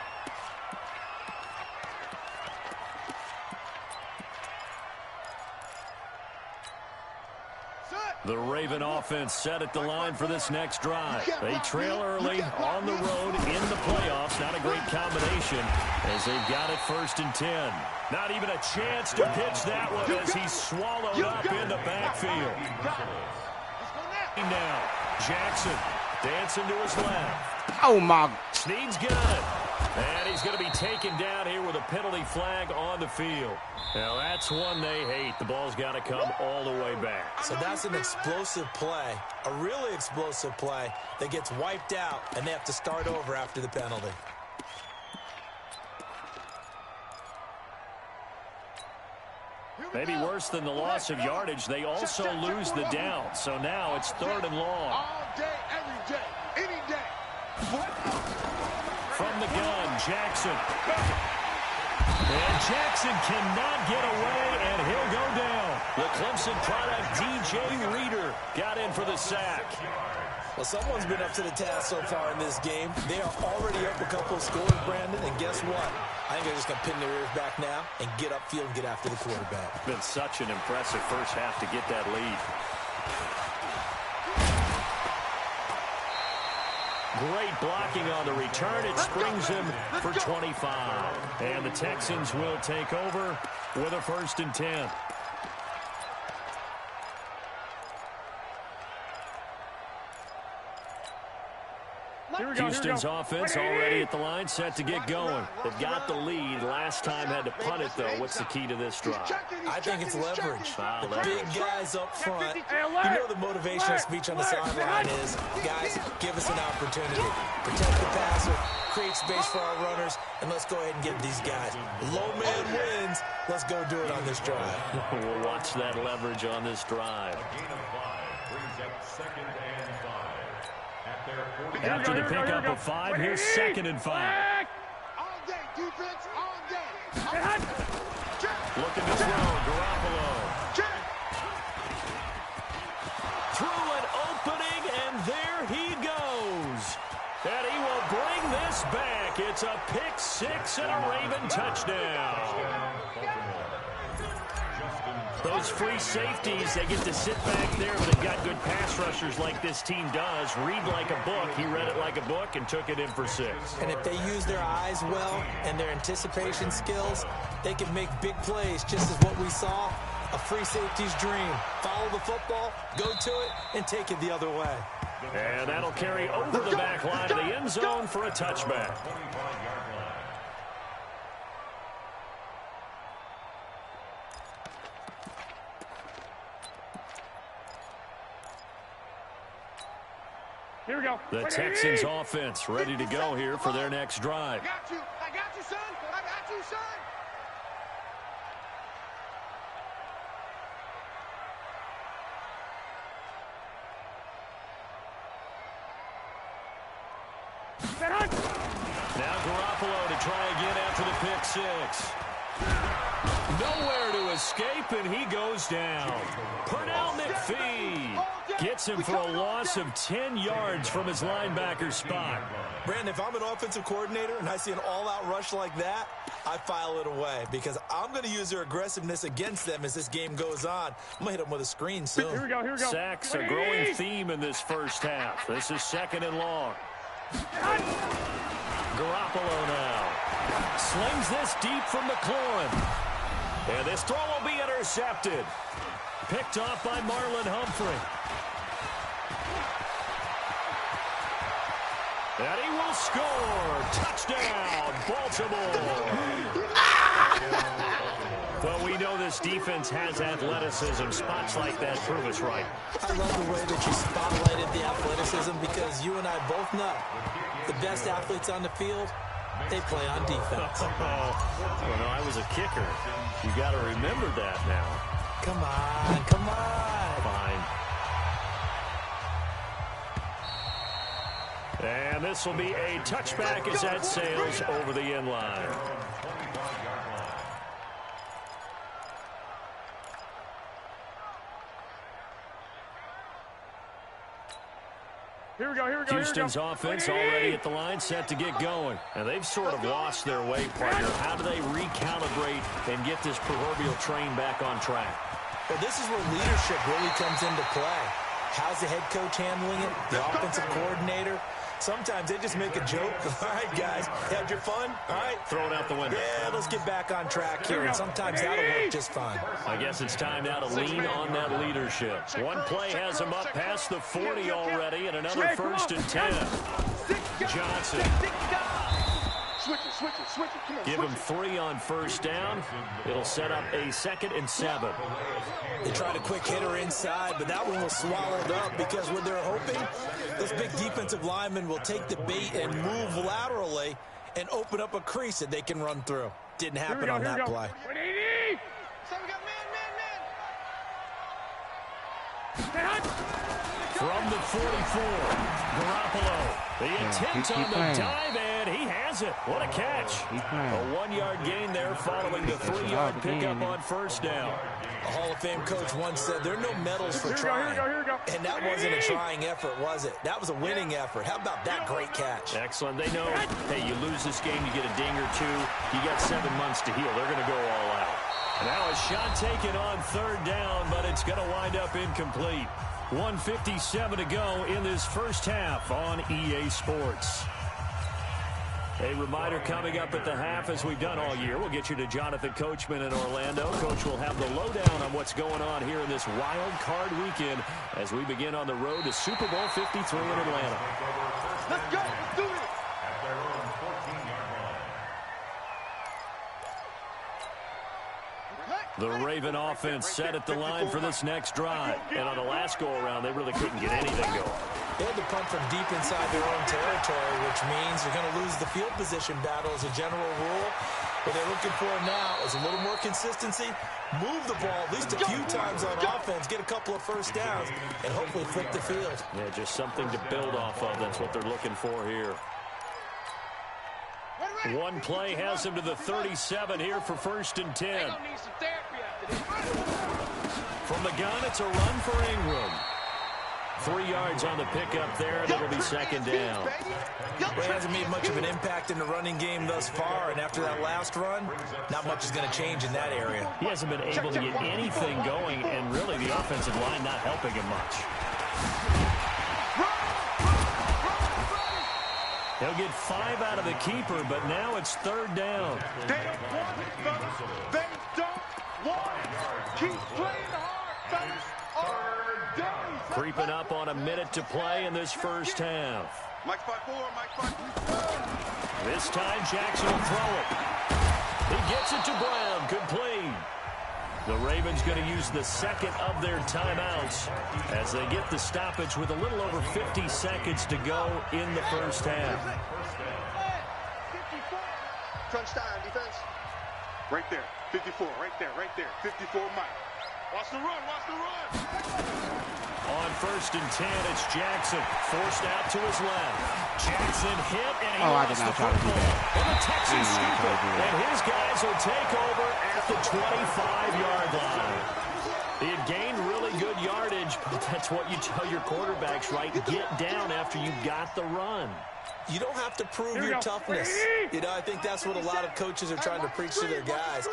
The Raven offense set at the line for this next drive. They trail early on the road in the playoffs. Not a great combination as they've got it 1st and 10. Not even a chance to pitch that one as he's swallowed up in the backfield. Now, Jackson dancing to his left. Oh, my. Snead's got it. And he's going to be taken down here with a penalty flag on the field. Now, that's one they hate. The ball's got to come all the way back. So that's an explosive play, a really explosive play that gets wiped out, and they have to start over after the penalty. Maybe worse than the loss of yardage, they also lose the down. So now it's 3rd and long. All day, every day, any day. From the gun, Jackson. And Jackson cannot get away, and he'll go down. The Clemson product, DJ Reader, got in for the sack. Well, someone's been up to the task so far in this game. They are already up a couple of scores, Brandon, and guess what? I think they're just going to pin their ears back now and get upfield and get after the quarterback. It's been such an impressive first half to get that lead. Great blocking on the return. It springs him for 25. And the Texans will take over with a 1st and 10. Houston's offense already at the line, set to get going. They've got the lead. Last time had to punt it, though. What's the key to this drive? I think it's leverage. The big guys up front. You know the motivational speech on the sideline is, guys, give us an opportunity. Protect the passer, create space for our runners, and let's go ahead and get these guys. Low man wins. Let's go do it on this drive. We'll watch that leverage on this drive. After the pickup of 5, here's 2nd and 5. All day, defense, all day. Looking to throw, Garoppolo. Through an opening, and there he goes. And he will bring this back. It's a pick 6 and a Raven touchdown. Those free safeties, they get to sit back there, but they've got good pass rushers like this team does. Read like a book. He read it like a book and took it in for 6. And if they use their eyes well and their anticipation skills, they can make big plays, just as what we saw A free safety's dream. Follow the football, go to it, and take it the other way. And that'll carry over the back line of the end zone for a touchback. Here we go. The Texans offense ready to go here for their next drive. I got you, son. I got you, son. Now Garoppolo to try again after the pick six. Nowhere to escape, and he goes down. Pernell McPhee gets him for a loss of 10 yards from his linebacker spot. Brandon, if I'm an offensive coordinator and I see an all-out rush like that, I file it away because I'm going to use their aggressiveness against them as this game goes on. I'm going to hit them with a screen soon. Here we go. Sacks, a growing theme in this first half. This is 2nd and long. Garoppolo now slings this deep from McLaurin. And this throw will be intercepted. Picked off by Marlon Humphrey. And he will score. Touchdown, Baltimore. Well, we know this defense has athleticism. Spots like that prove us right. I love the way that you spotlighted the athleticism because you and I both know the best athletes on the field, they play on defense. Well, no, I was a kicker. You got to remember that now. Come on, come on. Fine. And this will be a touchback as that sails over the end line. Here we go. Houston's offense already at the line, set to get going. And they've sort of lost their way, partner. How do they recalibrate and get this proverbial train back on track? Well, this is where leadership really comes into play. How's the head coach handling it? The offensive coordinator? Sometimes they just make a joke. All right, guys, had your fun? All right. Throw it out the window. Yeah, let's get back on track here. And sometimes that'll work just fine. I guess it's time now to lean on that leadership. One play has him up past the 40 already, and another 1st and 10. Johnson. Switch it. Come on, Give him 3 on 1st down. It'll set up a 2nd and 7. They tried a quick hitter inside, but that one was swallowed up because what they're hoping, this big defensive lineman will take the bait and move laterally and open up a crease that they can run through. Didn't happen on that play. From the 44, Garoppolo. The intent on the dive, and he has it. What a catch. A 1-yard gain there following the 3-yard pickup on 1st down. A Hall of Fame coach once said there are no medals for trying. Here we go. And that wasn't a trying effort, was it? That was a winning effort. How about that great catch? Excellent. They know, hey, you lose this game, you get a ding or 2. You got 7 months to heal. They're going to go all out. Now a shot taken on 3rd down, but it's going to wind up incomplete. 1:57 to go in this first half on EA Sports. A reminder coming up at the half, as we've done all year. We'll get you to Jonathan Coachman in Orlando. Coach will have the lowdown on what's going on here in this wild card weekend as we begin on the road to Super Bowl 53 in Atlanta. Let's go. Let's do it. The Raven offense set at the line for this next drive. And on the last go-around, they really couldn't get anything going. They had to punt from deep inside their own territory, which means they're going to lose the field position battle as a general rule. What they're looking for now is a little more consistency, move the ball at least a few times on offense, get a couple of 1st downs, and hopefully flip the field. Yeah, just something to build off of. That's what they're looking for here. One play has him to the 37 here for 1st and 10. From the gun, it's a run for Ingram. 3 yards on the pickup there, and it'll be 2nd down. Well, he hasn't made much of an impact in the running game thus far, and after that last run, not much is going to change in that area. He hasn't been able to get anything going, and really the offensive line not helping him much. He'll get 5 out of the keeper, but now it's 3rd down. They don't want Keep playing hard, fellas. All day. Creeping up on a minute to play in this first half. Mike 5-4, Mike 5-4. This time Jackson will throw it. He gets it to Brown, complete. The Ravens going to use the second of their timeouts as they get the stoppage with a little over 50 seconds to go in the first half. Crunch time, defense. Right there, 54, right there, 54, Mike. Watch the run. On 1st and 10, it's Jackson, forced out to his left. Jackson hit, and he I lost did the not try to do football. that. And the Texans I did not scoop try it, to do that. and his guys will take over at the 25-yard line. He had gained really good yardage, but that's what you tell your quarterbacks, right? Get down after you got the run. You don't have to prove your toughness. You know, I think that's what a lot of coaches are trying to preach to their guys.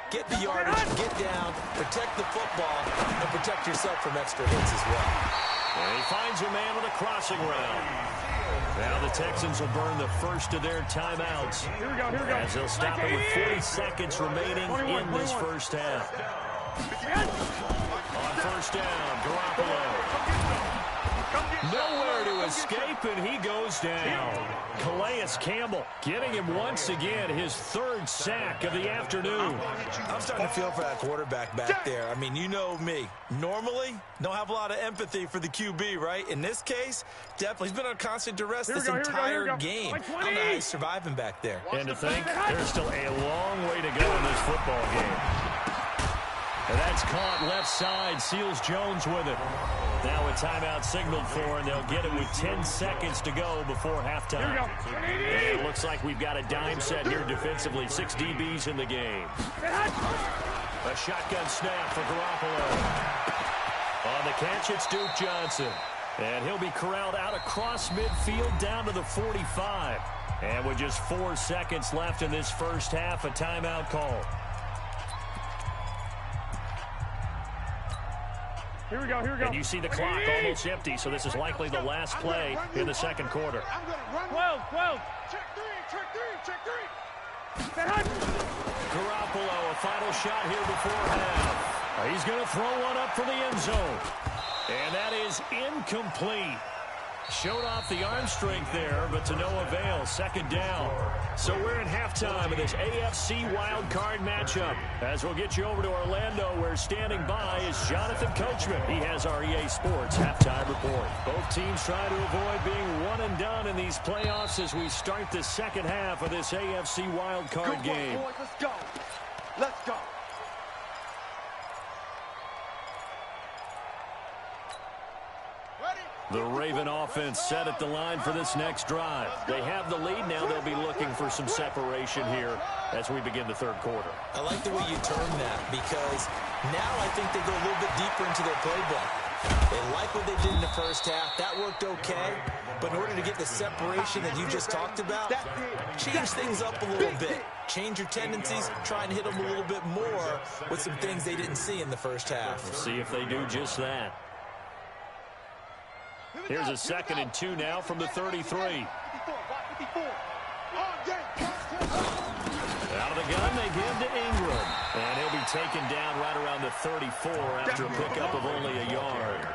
Get the yardage, get down, protect the football, and protect yourself from extra hits as well. And he finds a man on the crossing route. Now the Texans will burn the first of their timeouts. Here we go. As they'll stop it with 40 seconds remaining in this first half. On 1st down, Garoppolo. Nowhere to escape, and he goes down. Calais Campbell getting him once again his 3rd sack of the afternoon. I'm starting to feel for that quarterback back there. I mean, you know me. Normally, don't have a lot of empathy for the QB, right? In this case, definitely. He's been on constant duress this entire game. I don't know how he's surviving back there. And to think, there's still a long way to go in this football game. And that's caught left side. Seals-Jones with it. Now a timeout signaled for, and they'll get it with 10 seconds to go before halftime. And it looks like we've got a dime set here defensively. 6 DBs in the game. A shotgun snap for Garoppolo. On the catch, it's Duke Johnson. And he'll be corralled out across midfield down to the 45. And with just 4 seconds left in this first half, a timeout call. Here we go. And you see the clock almost empty, so this is likely the last play in the second quarter. I'm going to run. 12. Check three. Garoppolo, a final shot here before half. He's going to throw one up for the end zone. And that is incomplete. Showed off the arm strength there, but to no avail. 2nd down. So we're in halftime of this AFC wildcard matchup. As we'll get you over to Orlando, where standing by is Jonathan Coachman. He has our EA Sports halftime report. Both teams trying to avoid being one and done in these playoffs as we start the second half of this AFC wildcard game. Boys, let's go. The Raven offense set at the line for this next drive. They have the lead now. They'll be looking for some separation here as we begin the third quarter. I like the way you term that because now I think they go a little bit deeper into their playbook. They like what they did in the first half. That worked okay. But in order to get the separation that you just talked about, change things up a little bit. Change your tendencies. Try and hit them a little bit more with some things they didn't see in the first half. We'll see if they do just that. Here's a 2nd and 2 now from the 33. Out of the gun, they give to Ingram. And he'll be taken down right around the 34 after a pickup of only a yard.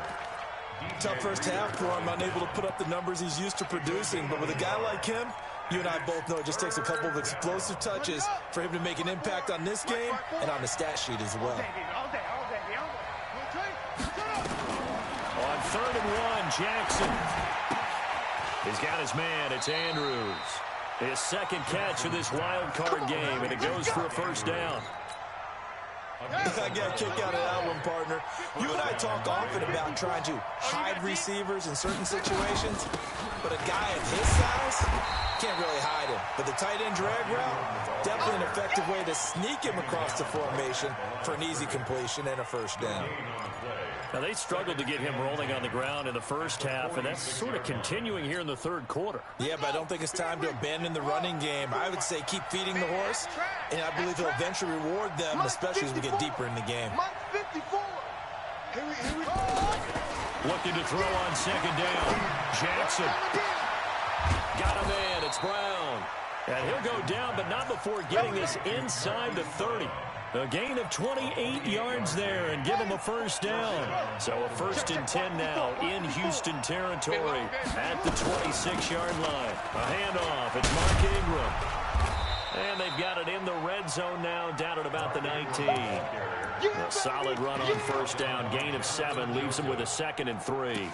Tough first half for him, unable to put up the numbers he's used to producing. But with a guy like him, you and I both know it just takes a couple of explosive touches for him to make an impact on this game and on the stat sheet as well. On 3rd and 1, Jackson. He's got his man. It's Andrews. His 2nd catch of this wild card game, and it goes for a 1st down. I got a kick out of that one, partner. You and I talk often about trying to hide receivers in certain situations, but a guy of his size can't really hide him. But the tight end drag route, definitely an effective way to sneak him across the formation for an easy completion and a 1st down. Now, they struggled to get him rolling on the ground in the first half, and that's sort of continuing here in the 3rd quarter. Yeah, but I don't think it's time to abandon the running game. I would say keep feeding the horse, and I believe he'll eventually reward them, especially as we get deeper in the game. Looking to throw on 2nd down. Jackson. Got a man. It's Brown. And he'll go down, but not before getting this inside the 30. A gain of 28 yards there and give them a first down. So a 1st and 10 now in Houston territory at the 26-yard line. A handoff. It's Mark Ingram. And they've got it in the red zone now, down at about the 19. A solid run on first down. Gain of 7 leaves them with a 2nd and 3.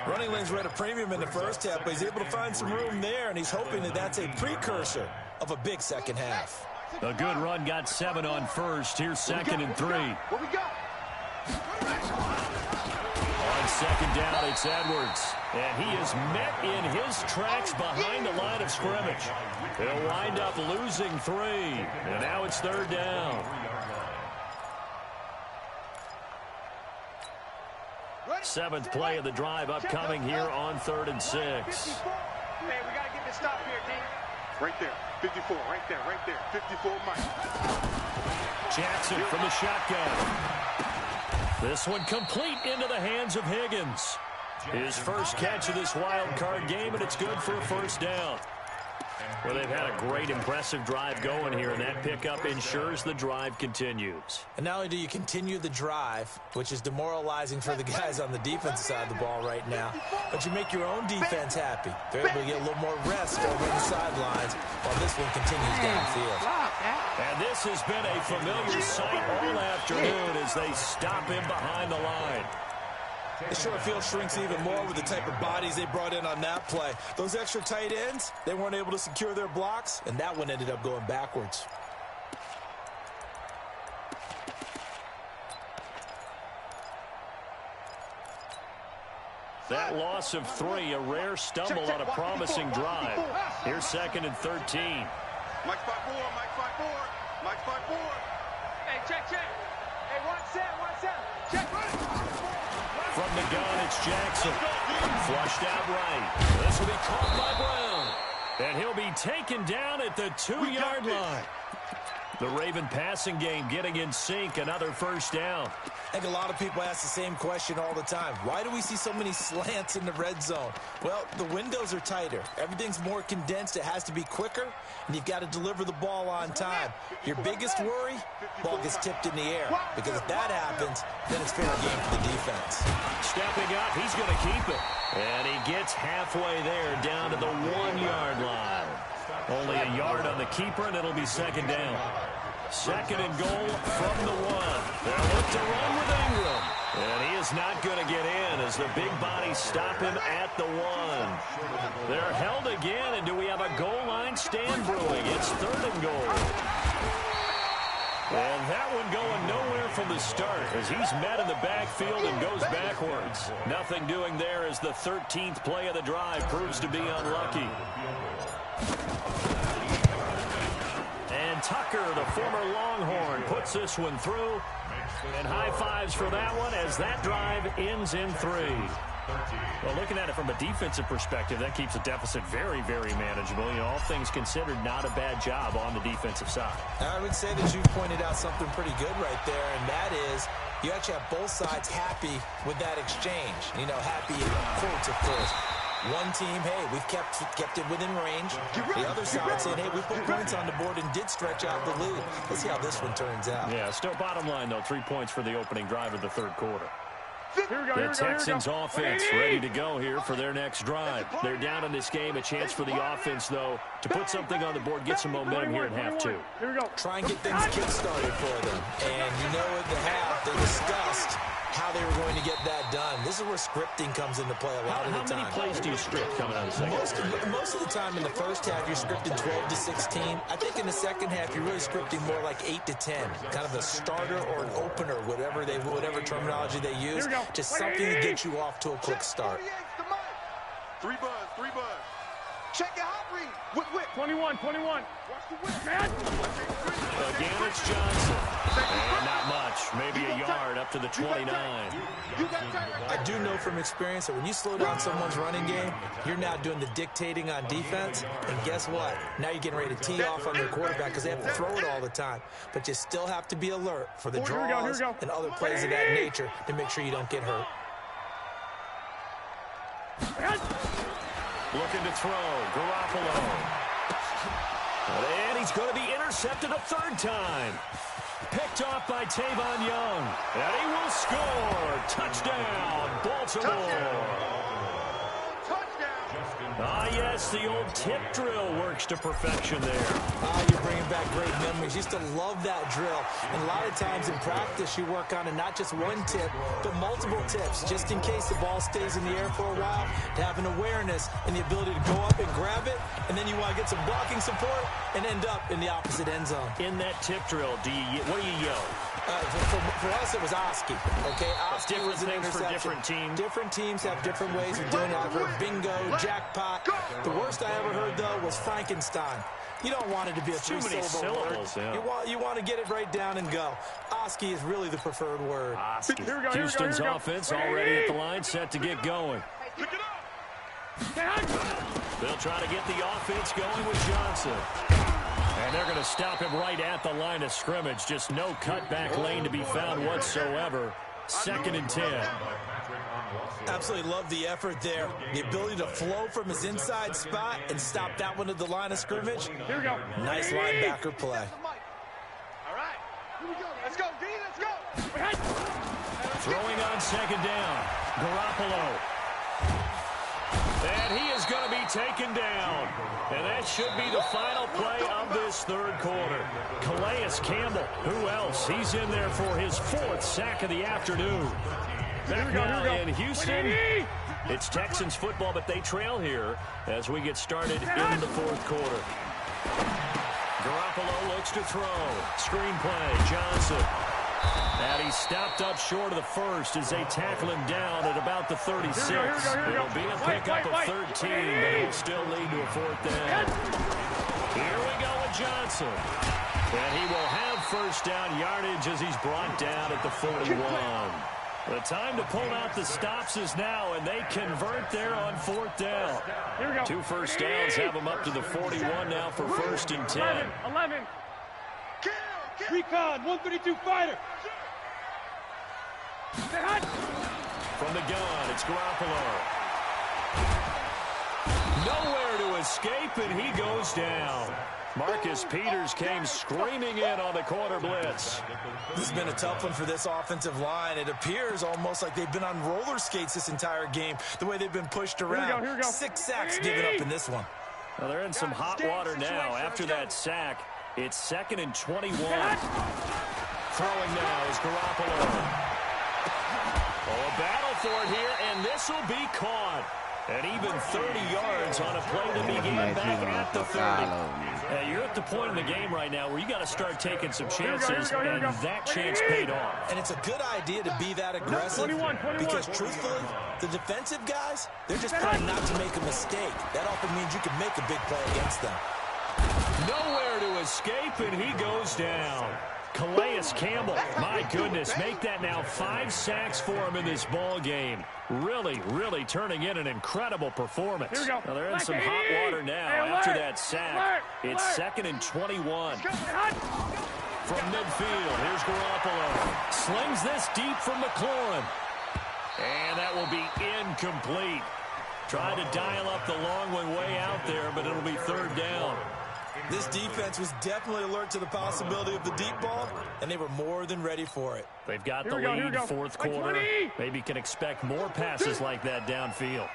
Running lanes were at a premium in the first half, but he's able to find some room there, and he's hoping that that's a precursor of a big second half. A good run got 7 on first. Here's 2nd and 3. What we got? On second down, it's Edwards. And he is met in his tracks behind the line of scrimmage. He'll wind up losing 3. And now it's 3rd down. Seventh play of the drive upcoming here on 3rd and 6. Man, we got to get this stop here, team. Right there. 54. Right there. Right there. 54, Mike. Jackson from the shotgun. This one complete into the hands of Higgins. His first catch of this wild card game, and it's good for a first down. Well, they've had a great, impressive drive going here, and that pickup ensures the drive continues. And not only do you continue the drive, which is demoralizing for the guys on the defensive side of the ball right now, but you make your own defense happy. They're able to get a little more rest over the sidelines while this one continues downfield. And this has been a familiar sight all afternoon as they stop him behind the line. The short field shrinks even more with the type of bodies they brought in on that play. Those extra tight ends, they weren't able to secure their blocks, and that one ended up going backwards. That loss of 3, a rare stumble on a promising drive. Here's 2nd and 13. Mike 5-4, Mike 5-4, Mike 5-4. Hey, check. Hey, 1 set. Check. From the gun, it's Jackson. Flushed out right. This will be caught by Brown. And he'll be taken down at the 2-yard line. The Raven passing game getting in sync. Another first down. I think a lot of people ask the same question all the time. Why do we see so many slants in the red zone? Well, the windows are tighter. Everything's more condensed. It has to be quicker, and you've got to deliver the ball on time. Your biggest worry, ball gets tipped in the air. Because if that happens, then it's fair game for the defense. Stepping up, he's going to keep it. And he gets halfway there down to the 1-yard line. Only a yard on the keeper, and it'll be 2nd down. 2nd and goal from the 1. They'll look to run with Ingram. And he is not going to get in as the big bodies stop him at the 1. They're held again, and do we have a goal line stand brewing? It's 3rd and goal. And that one going nowhere from the start as he's met in the backfield and goes backwards. Nothing doing there as the 13th play of the drive proves to be unlucky. And Tucker, the former Longhorn, puts this one through. And high fives for that one as that drive ends in 3. Well, looking at it from a defensive perspective, that keeps the deficit very, very manageable. You know, all things considered, not a bad job on the defensive side. I would say that you pointed out something pretty good right there, and that is you actually have both sides happy with that exchange. You know, happy in quotes, of course. One team, hey, we've kept it within range. The other side saying, hey, we put points on the board and did stretch out the lead. Let's see how this one turns out. Yeah, still bottom line, though, 3 points for the opening drive of the 3rd quarter. The Texans offense ready to go here for their next drive. They're down in this game. A chance for the offense, though, to put something on the board, get some momentum here in half 2. Here we go. Try and get things kick-started for them. And you know at the half, they discussed how they were going to get that done. This is where scripting comes into play a lot of the time. How many plays do you script coming out of the second? Most of the time in the first half, you're scripting 12 to 16. I think in the second half, you're really scripting more like 8 to 10. Kind of a starter or an opener, whatever terminology they use. Just something to get you off to a quick start. 3 buzz. Check your hot read. Whip. 21. Watch the whip, man. Again, it's Johnson. And not much. Maybe a yard up to the 29. I do know from experience that when you slow down someone's running game, you're now doing the dictating on defense. And guess what? Now you're getting ready to tee off on their quarterback because they have to throw it all the time. But you still have to be alert for the draws and other plays of that nature to make sure you don't get hurt. Looking to throw. Garoppolo. And he's going to be intercepted a 3rd time. picked off by Tavon Young. And he will score. Touchdown, Baltimore. Ah, yes, the old tip drill works to perfection there. Ah, you're bringing back great memories. Used to love that drill. And a lot of times in practice, you work on it, not just one tip, but multiple tips, just in case the ball stays in the air for a while, to have an awareness and the ability to go up and grab it, and then you want to get some blocking support and end up in the opposite end zone. In that tip drill, what do you yell? For us, it was Oski. Okay, Oski different was an things for interception. different teams. Different teams have different ways of doing it. I've heard bingo, jackpot. The worst I ever heard, though, was Frankenstein. You don't want it to be a three-syllable word. Yeah. You want to get it right down and go. Oski is really the preferred word. Oski. Houston's offense already at the line, set to get going. They'll try to get the offense going with Johnson. And they're going to stop him right at the line of scrimmage. Just no cutback lane to be found whatsoever. 2nd and 10. Absolutely love the effort there. The ability to flow from his inside spot and stop that one at the line of scrimmage. Here we go. Nice linebacker play. All right. Here we go. Let's go, D. Let's go. Throwing on 2nd down. Garoppolo. And he is going to be taken down. And that should be the final play of this 3rd quarter. Calais Campbell, who else? He's in there for his 4th sack of the afternoon. Back now in Houston, it's Texans football, but they trail here as we get started in the 4th quarter. Garoppolo looks to throw. Screen play, Johnson. And he stopped up short of the 1st as they tackle him down at about the 36. It'll be a pickup of 13, but it'll still lead to a 4th down. Here we go with Johnson. And he will have 1st down yardage as he's brought down at the 41. The time to pull out the stops is now, and they convert there on 4th down. 2 first downs have them up to the 41 now for 1st and 10. 11. Recon, 132 fighter. From the gun, it's Garoppolo. Nowhere to escape, and he goes down. Marcus Peters came screaming in on the corner blitz. This has been a tough one for this offensive line. It appears almost like they've been on roller skates this entire game, the way they've been pushed around. Here we go. 6 sacks given up in this one. Well, they're in some hot water now. After that sack, it's 2nd and 21. Throwing now is Garoppolo. Oh, a battle for it here, and this will be caught. And even 30 yards on a play that began back at the 30. You're at the point in the game right now where you got to start taking some chances, and that chance paid off. And it's a good idea to be that aggressive 21. because, truthfully, the defensive guys, they're just trying not to make a mistake. That often means you can make a big play against them. Nowhere to escape, and he goes down. Calais Campbell, my goodness, make that now 5 sacks for him in this ball game. Really, really turning in an incredible performance. Here we go. Now they're in some hot water now after that sack. It's 2nd and 21. From midfield, here's Garoppolo. Slings this deep from McLaurin. And that will be incomplete. Tried to dial up the long one way out there, but it'll be 3rd down. This defense was definitely alert to the possibility of the deep ball, and they were more than ready for it. They've got the lead 4th quarter. Maybe can expect more passes like that downfield.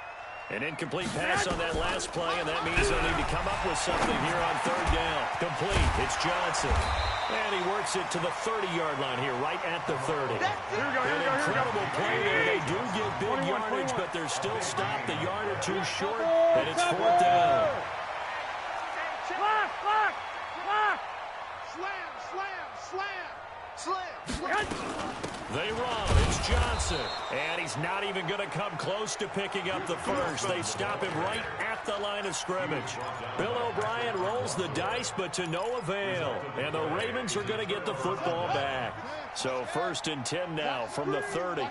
An incomplete pass on that last play, and that means they'll need to come up with something here on 3rd down. Complete. It's Johnson. And he works it to the 30-yard line here, right at the 30. An incredible play there. They do get big yardage, but they're still stopped a yard or 2 short, and it's 4th down. Slam. They run. It's Johnson. And he's not even going to come close to picking up the 1st. They stop him right at the line of scrimmage. Bill O'Brien rolls the dice, but to no avail. And the Ravens are going to get the football back. So 1st and 10 now from the 30.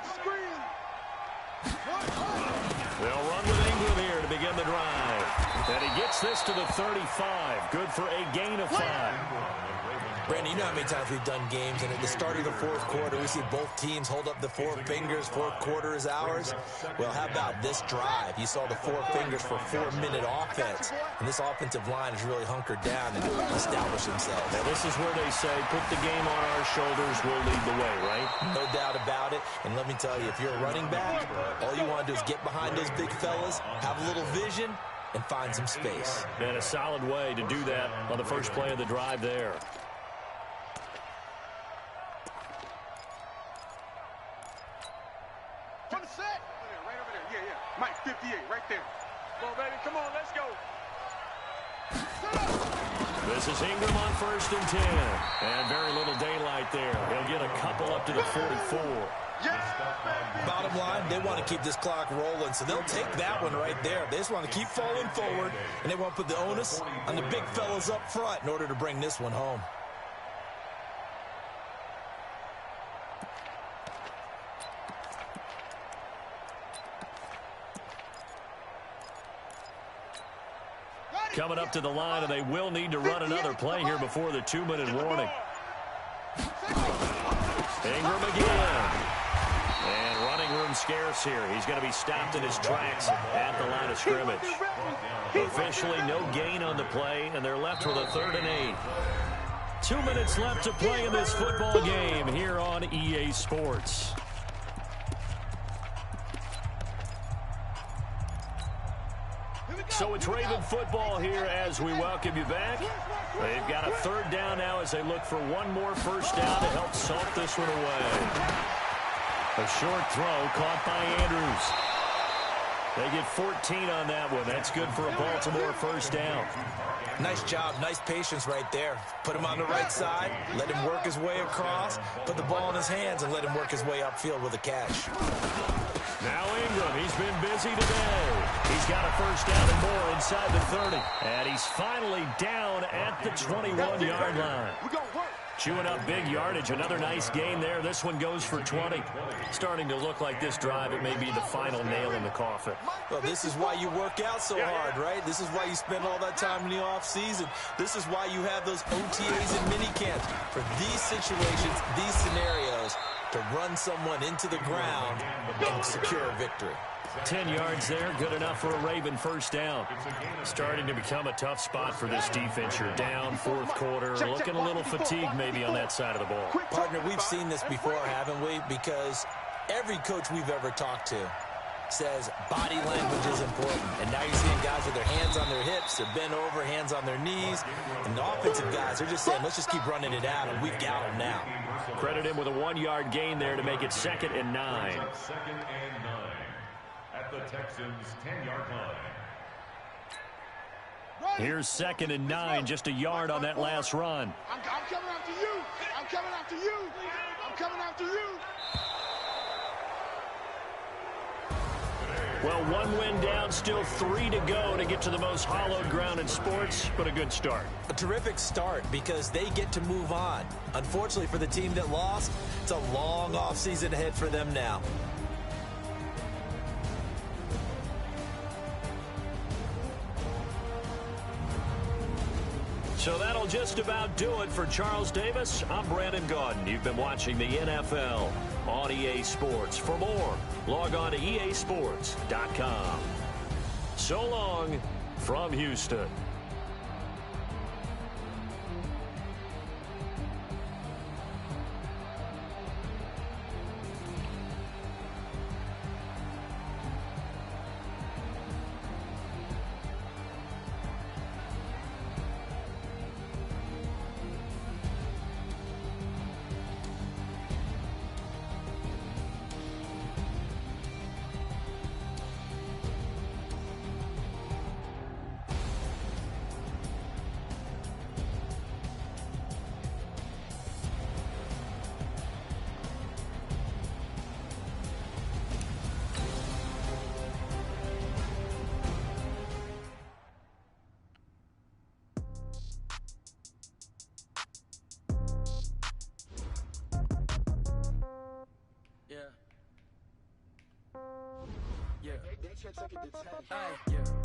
They'll run with Ingram here to begin the drive. And he gets this to the 35. Good for a gain of 5. Brandon, you know how many times we've done games, and at the start of the fourth quarter, we see both teams hold up the four fingers, fourth quarter is ours. Well, how about this drive? You saw the four fingers for 4-minute offense, and this offensive line has really hunkered down and established themselves. Now, this is where they say, put the game on our shoulders, we'll lead the way, right? No doubt about it, and let me tell you, if you're a running back, all you want to do is get behind those big fellas, have a little vision, and find some space. And a solid way to do that on the first play of the drive there. From the set. Right over there. Yeah, yeah. Mike, 58, right there. Come on, baby. Come on, let's go. This is Ingram on 1st and 10. And very little daylight there. He'll get a couple up to the 44. Bottom line, they want to keep this clock rolling, so they'll take that one right there. They just want to keep falling forward, and they want to put the onus on the big fellas up front in order to bring this one home. Coming up to the line, and they will need to run another play here before the 2-minute warning. Ingram again. And running room scarce here. He's going to be stopped in his tracks at the line of scrimmage. Officially no gain on the play, and they're left with a 3rd and 8. 2 minutes left to play in this football game here on EA Sports. So it's Raven football here as we welcome you back. They've got a 3rd down now as they look for one more first down to help salt this one away. A short throw caught by Andrews. They get 14 on that one. That's good for a Baltimore first down. Nice job, nice patience right there. Put him on the right side, let him work his way across, put the ball in his hands, and let him work his way upfield with a catch. Now Ingram, he's been busy today. He's got a first down and more inside the 30. And he's finally down at the 21-yard line. Chewing up big yardage. Another nice gain there. This one goes for 20. Starting to look like this drive, it may be the final nail in the coffin. Well, this is why you work out so hard, right? This is why you spend all that time in the offseason. This is why you have those OTAs and minicamps. For these situations, these scenarios, to run someone into the ground and secure a victory. 10 yards there, good enough for a Raven first down. Starting to become a tough spot for this defense. You're down, fourth quarter, looking a little fatigued maybe on that side of the ball. Partner, we've seen this before, haven't we? Because every coach we've ever talked to says body language is important. And now you're seeing guys with their hands on their hips, they're bent over, hands on their knees. And the offensive guys are just saying, let's just keep running it out, and we've got them now. Credit him with a 1-yard gain there to make it 2nd and 9. 2nd and 9 at the Texans' 10-yard line. Here's 2nd and 9, just a yard on that last run. I'm coming after you. I'm coming after you. I'm coming after you. Well, 1 win down, still 3 to go to get to the most hallowed ground in sports, but a good start. A terrific start because they get to move on. Unfortunately for the team that lost, it's a long offseason ahead for them now. So that'll just about do it for Charles Davis. I'm Brandon Gaudin. You've been watching the NFL on EA Sports. For more, log on to easports.com. So long from Houston.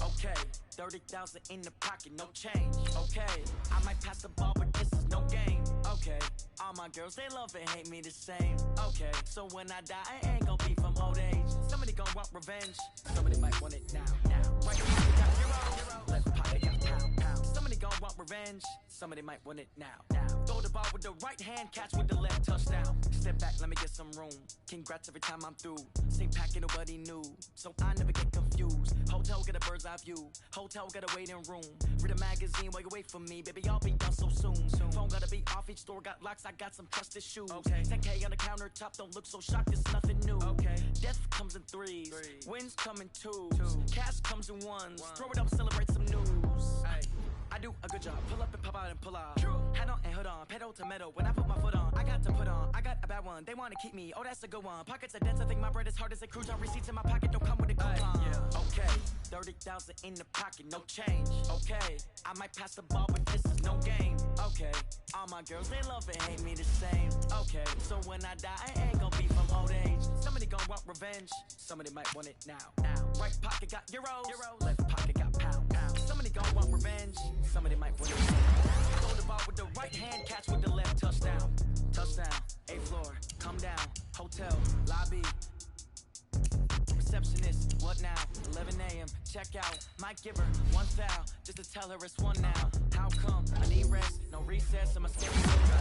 Okay, 30,000 in the pocket, no change. Okay, I might pass the ball, but this is no game. Okay, all my girls, they love and hate me the same. Okay, so when I die, I ain't gon' be from old age. Somebody gon' want revenge. Somebody might want it now. Right pocket got zero, left pocket got pound. Somebody gon' want revenge. Somebody might want it now. Throw the ball with the right hand, catch with the left, touchdown. Step back, let me get some room. Congrats every time I'm through. Same packet, nobody knew, so I never get confused. Hotel get a bird's eye view. Hotel get a waiting room. Read a magazine while you wait for me, baby. I'll be done so soon. Phone gotta be off. Each store got locks. I got some trusted shoes. Okay. 10K on the countertop. Don't look so shocked. It's nothing new. Okay. Death comes in threes. Wins come in twos. Cash comes in ones. Throw it up, celebrate some news. Ay. I do a good job. Pull up and pop out and pull off. Hat on and hood on. Pedal to metal. When I put my foot on, I got to put on. I got a bad one. They wanna keep me. Oh, that's a good one. Pockets are dense. I think my bread is hard as a cruise on. Receipts in my pocket don't come with a coupon. Yeah. Okay. 30,000 in the pocket. No change. Okay. I might pass the ball, but this is no game. Okay. All my girls, they love and hate me the same. Okay. So when I die, I ain't gon' be from old age. Somebody gon' want revenge. Somebody might want it now. Right pocket got euros. Left pocket got pound. Somebody gon' want revenge. Somebody might want it now. Throw the ball with the right hand, catch with the left, touchdown. Touchdown, 8th floor, come down, hotel, lobby. Receptionist, what now? 11 a.m., check out. Might give her one foul, just to tell her it's one now. How come? I need rest, no recess, I'm a schedule.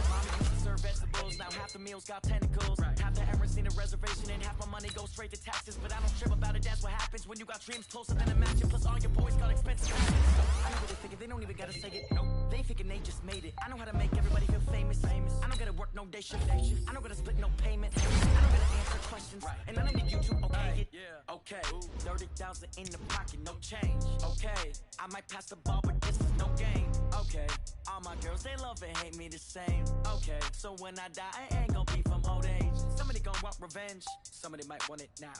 Mommy used to serve vegetables, now half the meals got tentacles. Half the errands need a reservation, and half my money goes straight to taxes. But I don't trip about it, that's what happens when you got dreams closer than a mansion. Plus all your boys got expensive habits. I know what they thinking, they don't even gotta say it. Nope, they thinking they just made it. I know how to make everybody feel famous. I don't gotta work no day shift. I don't gotta split no payment. I don't gotta answer questions, and I don't need you to okay it. Okay, 30,000 in the pocket, no change. Okay, I might pass the ball, but this is no game. Okay, all my girls, they love and hate me the same. Okay, so when I die, I ain't gon' be from old age. Somebody gon' want revenge. Somebody might want it now.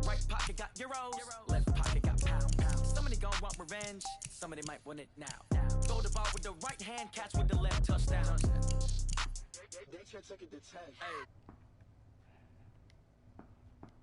Right pocket got euros. Left pocket got pound. Somebody gon' want revenge. Somebody might want it now. Throw the ball with the right hand, catch with the left, touchdown. They can't take it to 10. Hey,